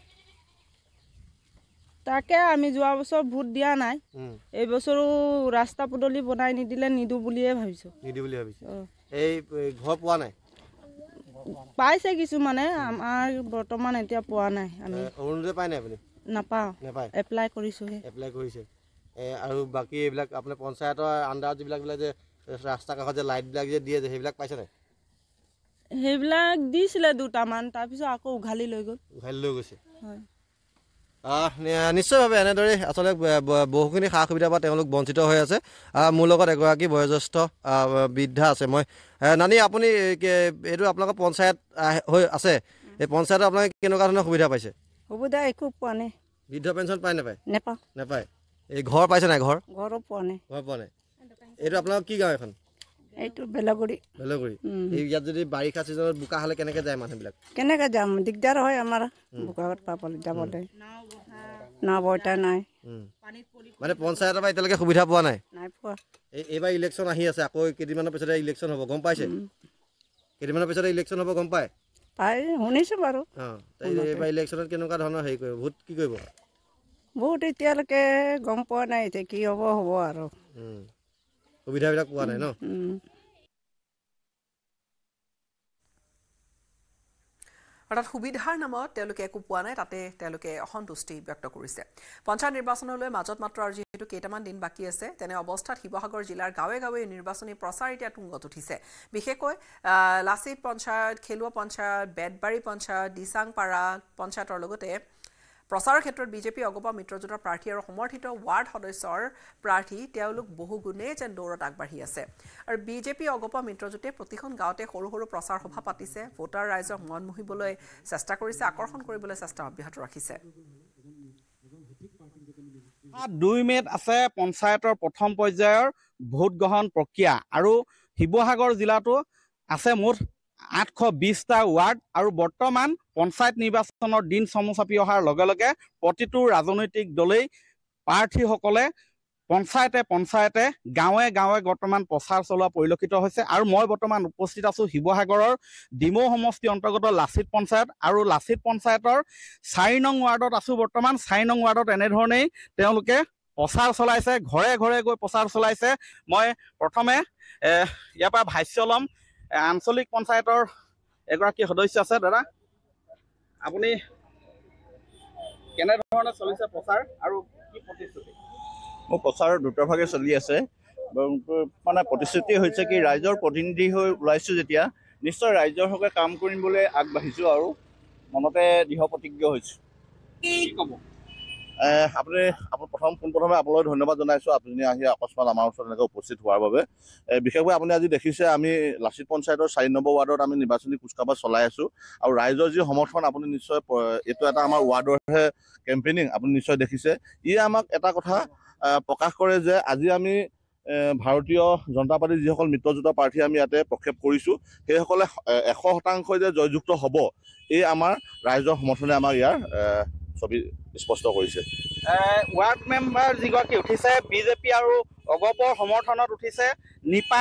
তাকে আমি যোৱা বছৰ ভোট দিয়া নাই এই বছৰো ৰাস্তা পদূলি বনাই নিদিলে নিদো বুলিয়ে ভাবিছো এই ঘৰ পোৱা নাই পাইছে কিছুমানে আমাৰ বৰ্তমান এতিয়া পোৱা নাই আমি অৰুণোদয় পাই নাই আপুনি নাপাওঁ এপ্লাই কৰিছোহে এপ্লাই কৰিছে আৰু বাকী এইবিলাক আপোনাৰ পঞ্চায়তৰ আণ্ডাৰত যিবিলাক যে ৰাস্তা কাষত যে লাইটবিলাক যে দিয়ে যে সেইবিলাক পাইছে নাই সেইবিলাক দিছিলে দুটামান তাৰপিছত আকৌ উঘালি লৈ গৈছে হয় নিশ্চয়ভাৱে এনেদৰে আচলতে বহুখিনি সা সুবিধাৰ পৰা তেওঁলোক বঞ্চিত হৈ আছে মোৰ লগত এগৰাকী বয়োজ্যেষ্ঠ বৃদ্ধা আছে মই নানি আপুনি এইটো আপোনালোকৰ পঞ্চায়ত হৈ আছে এই পঞ্চায়তত আপোনালোকে কেনেকুৱা ধৰণৰ সুবিধা পাইছে সুবিধা একো পোৱা নাই বৃদ্ধ পেঞ্চন পায় নাপায় এই ঘৰ পাইছে নাই ঘৰো পোৱা নাই এইটো আপোনালোকৰ কি গাঁও এখন এইটো বেলগুৰি ইয়াত যদি বাৰিষা চিজনত বোকা হ'লে কেনেকৈ যায় মানুহবিলাক কেনেকৈ যাম দিগদাৰ হয় আমাৰ বোকাত পাবলৈ যাবলৈ নাৱটা নাই মানে পঞ্চায়তৰ পৰা এতিয়ালৈকে সুবিধা পোৱা নাই পোৱা এইবাৰ ইলেকশ্যন আহি আছে আকৌ কেইদিনমানৰ পিছতে ইলেকশ্যন হ'ব গম পাইছে কেইদিনমানৰ পিছতে ইলেকশ্যন হ'ব গম পায় শুনিছোঁ বাৰু এইবাৰ ইলেকশ্যনত কেনেকুৱা ধৰণৰ হেৰি কৰিব ভোট কি কৰিব ভোট এতিয়ালৈকে গম পোৱা নাই এতিয়া কি হ'ব আৰু সুবিধাবিলাক পোৱা নাই ন অৰ্থাৎ সুবিধাৰ নামত তেওঁলোকে একো পোৱা নাই তাতে তেওঁলোকে অসন্তুষ্টি ব্যক্ত কৰিছে পঞ্চায়ত নিৰ্বাচনলৈ মাজত মাত্ৰ আৰু যিহেতু কেইটামান দিন বাকী আছে তেনে অৱস্থাত শিৱসাগৰ জিলাৰ গাঁৱে গাঁৱে নিৰ্বাচনী প্ৰচাৰ এতিয়া তুংগত উঠিছে বিশেষকৈ লাচিত পঞ্চায়ত খেলুৱা পঞ্চায়ত বেতবাৰী পঞ্চায়ত দিচাংপাৰা পঞ্চায়তৰ লগতে প্ৰচাৰৰ ক্ষেত্ৰত বিজেপি অগপা মিত্ৰজোঁটৰ প্ৰাৰ্থী আৰু সমৰ্থিত ৱাৰ্ড সদস্যৰ প্ৰাৰ্থী তেওঁলোক বহুগুণে যেন দৌৰত আগবাঢ়ি আছে আৰু বিজেপি অগপা মিত্ৰজোঁটে প্ৰতিখন গাঁৱতে সৰু সৰু প্ৰচাৰ সভা পাতিছে ভোটাৰ ৰাইজক মন মুহিবলৈ চেষ্টা কৰিছে আকৰ্ষণ কৰিবলৈ চেষ্টা অব্যাহত ৰাখিছে 2 মেত আছে পঞ্চায়তৰ প্ৰথম পৰ্যায়ৰ ভোট গ্ৰহণ প্ৰক্ৰিয়া আৰু শিৱসাগৰ জিলাতো আছে মুঠ 820টা ৱাৰ্ড আৰু বৰ্তমান পঞ্চায়ত নিৰ্বাচনৰ দিন চমু চাপি অহাৰ লগে লগে প্ৰতিটো ৰাজনৈতিক দলেই প্ৰাৰ্থীসকলে পঞ্চায়তে গাঁৱে গাঁৱে বৰ্তমান প্ৰচাৰ চলোৱা পৰিলক্ষিত হৈছে আৰু মই বৰ্তমান উপস্থিত আছো শিৱসাগৰৰ ডিমৌ সমষ্টি অন্তৰ্গত লাচিত পঞ্চায়ত আৰু লাচিত পঞ্চায়তৰ 4 নং ৱাৰ্ডত আছো বৰ্তমান 4 নং ৱাৰ্ডত এনেধৰণেই তেওঁলোকে প্ৰচাৰ চলাইছে ঘৰে ঘৰে গৈ প্ৰচাৰ চলাইছে মই প্ৰথমে ইয়াৰ পৰা ভাষ্য ল'ম আঞ্চলিক পঞ্চায়তৰ এগৰাকী সদস্য আছে দাদা আপুনি কেনেধৰণে চলিছে প্ৰচাৰ আৰু কি প্ৰতিশ্ৰুতি মোৰ প্ৰচাৰ দ্ৰুতভাৱে চলি আছে মানে প্ৰতিশ্ৰুতি হৈছে কি ৰাইজৰ প্ৰতিনিধি হৈ ওলাইছোঁ যেতিয়া নিশ্চয় ৰাইজৰ হকে কাম কৰিবলৈ আগবাঢ়িছোঁ আৰু মনতে দৃঢ় প্ৰতিজ্ঞ হৈছোঁ কি ক'ব আপুনি পোনপ্ৰথমে আপোনালৈ ধন্যবাদ জনাইছোঁ আপুনি আহি অকস্মাত আমাৰ ওচৰত এনেকৈ উপস্থিত হোৱাৰ বাবে বিশেষকৈ আপুনি আজি দেখিছে আমি লাচিত পঞ্চায়তৰ 4 নম্বৰ ৱাৰ্ডত আমি নিৰ্বাচনী কুচকাৱাজ চলাই আছোঁ আৰু ৰাইজৰ যি সমৰ্থন আপুনি নিশ্চয় এইটো এটা আমাৰ ৱাৰ্ডৰহে কেম্পেইনিং আপুনি নিশ্চয় দেখিছে ই আমাক এটা কথা প্ৰকাশ কৰে যে আজি আমি ভাৰতীয় জনতা পাৰ্টীৰ যিসকল মিত্ৰজোঁটৰ প্ৰাৰ্থী আমি ইয়াতে প্ৰক্ষেপ কৰিছোঁ সেইসকলে 100% যে জয়যুক্ত হ'ব এই আমাৰ ৰাইজৰ সমৰ্থনে আমাক ইয়াৰ ছবি স্পষ্ট কৰিছে ৱাৰ্ড মেম্বাৰ যিগৰাকী উঠিছে বিজেপি আৰু অগপৰ সমৰ্থনত উঠিছে নিপা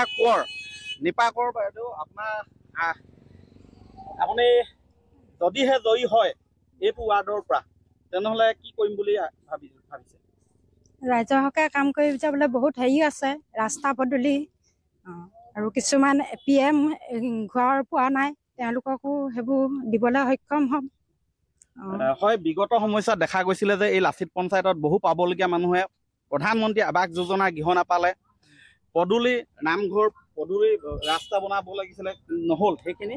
কোঁৱৰ বাইদেউ আপুনি যদিহে জয়ী হয় এইটো ৱাৰ্ডৰ পৰা তেনেহ'লে কি কৰিম বুলি ভাবিছে ৰাইজৰ হকে কাম কৰি যাবলৈ বহুত হেৰি আছে ৰাস্তা পদূলি আৰু কিছুমান PM ঘৰ পোৱা নাই তেওঁলোককো সেইবোৰ দিবলৈ সক্ষম হ'ম হয় বিগত সমস্যা দেখা গৈছিলে যে এই লাচিত পঞ্চায়তত বহু পাবলগীয়া মানুহে প্ৰধানমন্ত্ৰী আৱাস যোজনা গৃহ নাপালে পদূলি নামঘৰ পদূলি ৰাস্তা বনাব লাগিছিলে নহ'ল সেইখিনি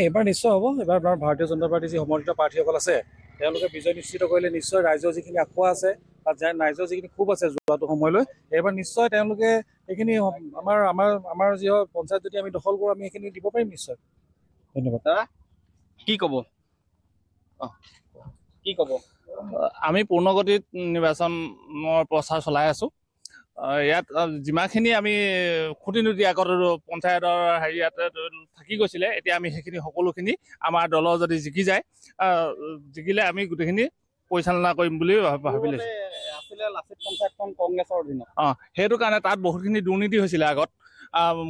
এইবাৰ নিশ্চয় হ'ব এবাৰ আমাৰ ভাৰতীয় জনতা পাৰ্টীৰ যি সমৰ্থিত প্ৰাৰ্থীসকল আছে তেওঁলোকে বিজয় নিশ্চিত কৰিলে নিশ্চয় ৰাইজৰ যিখিনি আশা আছে বা ৰাইজৰ যিখিনি ক্ষোভ আছে যোৱাটো সময়লৈ এইবাৰ নিশ্চয় তেওঁলোকে এইখিনি আমাৰ যি পঞ্চায়ত যদি আমি দখল কৰোঁ আমি সেইখিনি দিব পাৰিম নিশ্চয় ধন্যবাদ কি ক'ব আমি পূৰ্ণগতিত নিৰ্বাচনৰ প্ৰচাৰ চলাই আছোঁ ইয়াত যিমানখিনি আমি খুঁটি আগত পঞ্চায়তৰ ইয়াতে থাকি গৈছিলে এতিয়া আমি সেইখিনি সকলোখিনি আমাৰ দলৰ যদি জিকিলে আমি গোটেইখিনি পৰিচালনা কৰিম বুলি ভাবি লৈছোঁ লাচিত পঞ্চায়তখন কংগ্ৰেছৰ অধীনত সেইটো কাৰণে তাত বহুতখিনি দুৰ্নীতি হৈছিলে আগত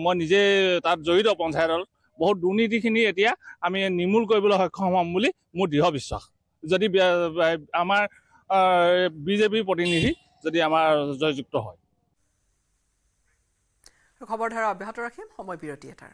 মই নিজে তাত জড়িত পঞ্চায়তৰ বহুত দুৰ্নীতিখিনি এতিয়া আমি নিৰ্মূল কৰিবলৈ সক্ষম হ'ম বুলি মোৰ দৃঢ় বিশ্বাস যদি আমাৰ বিজেপিৰ প্ৰতিনিধি যদি আমাৰ জয়যুক্ত হয় খবৰ ধাৰা অব্যাহত ৰাখিম সময় বিৰতি এটাৰ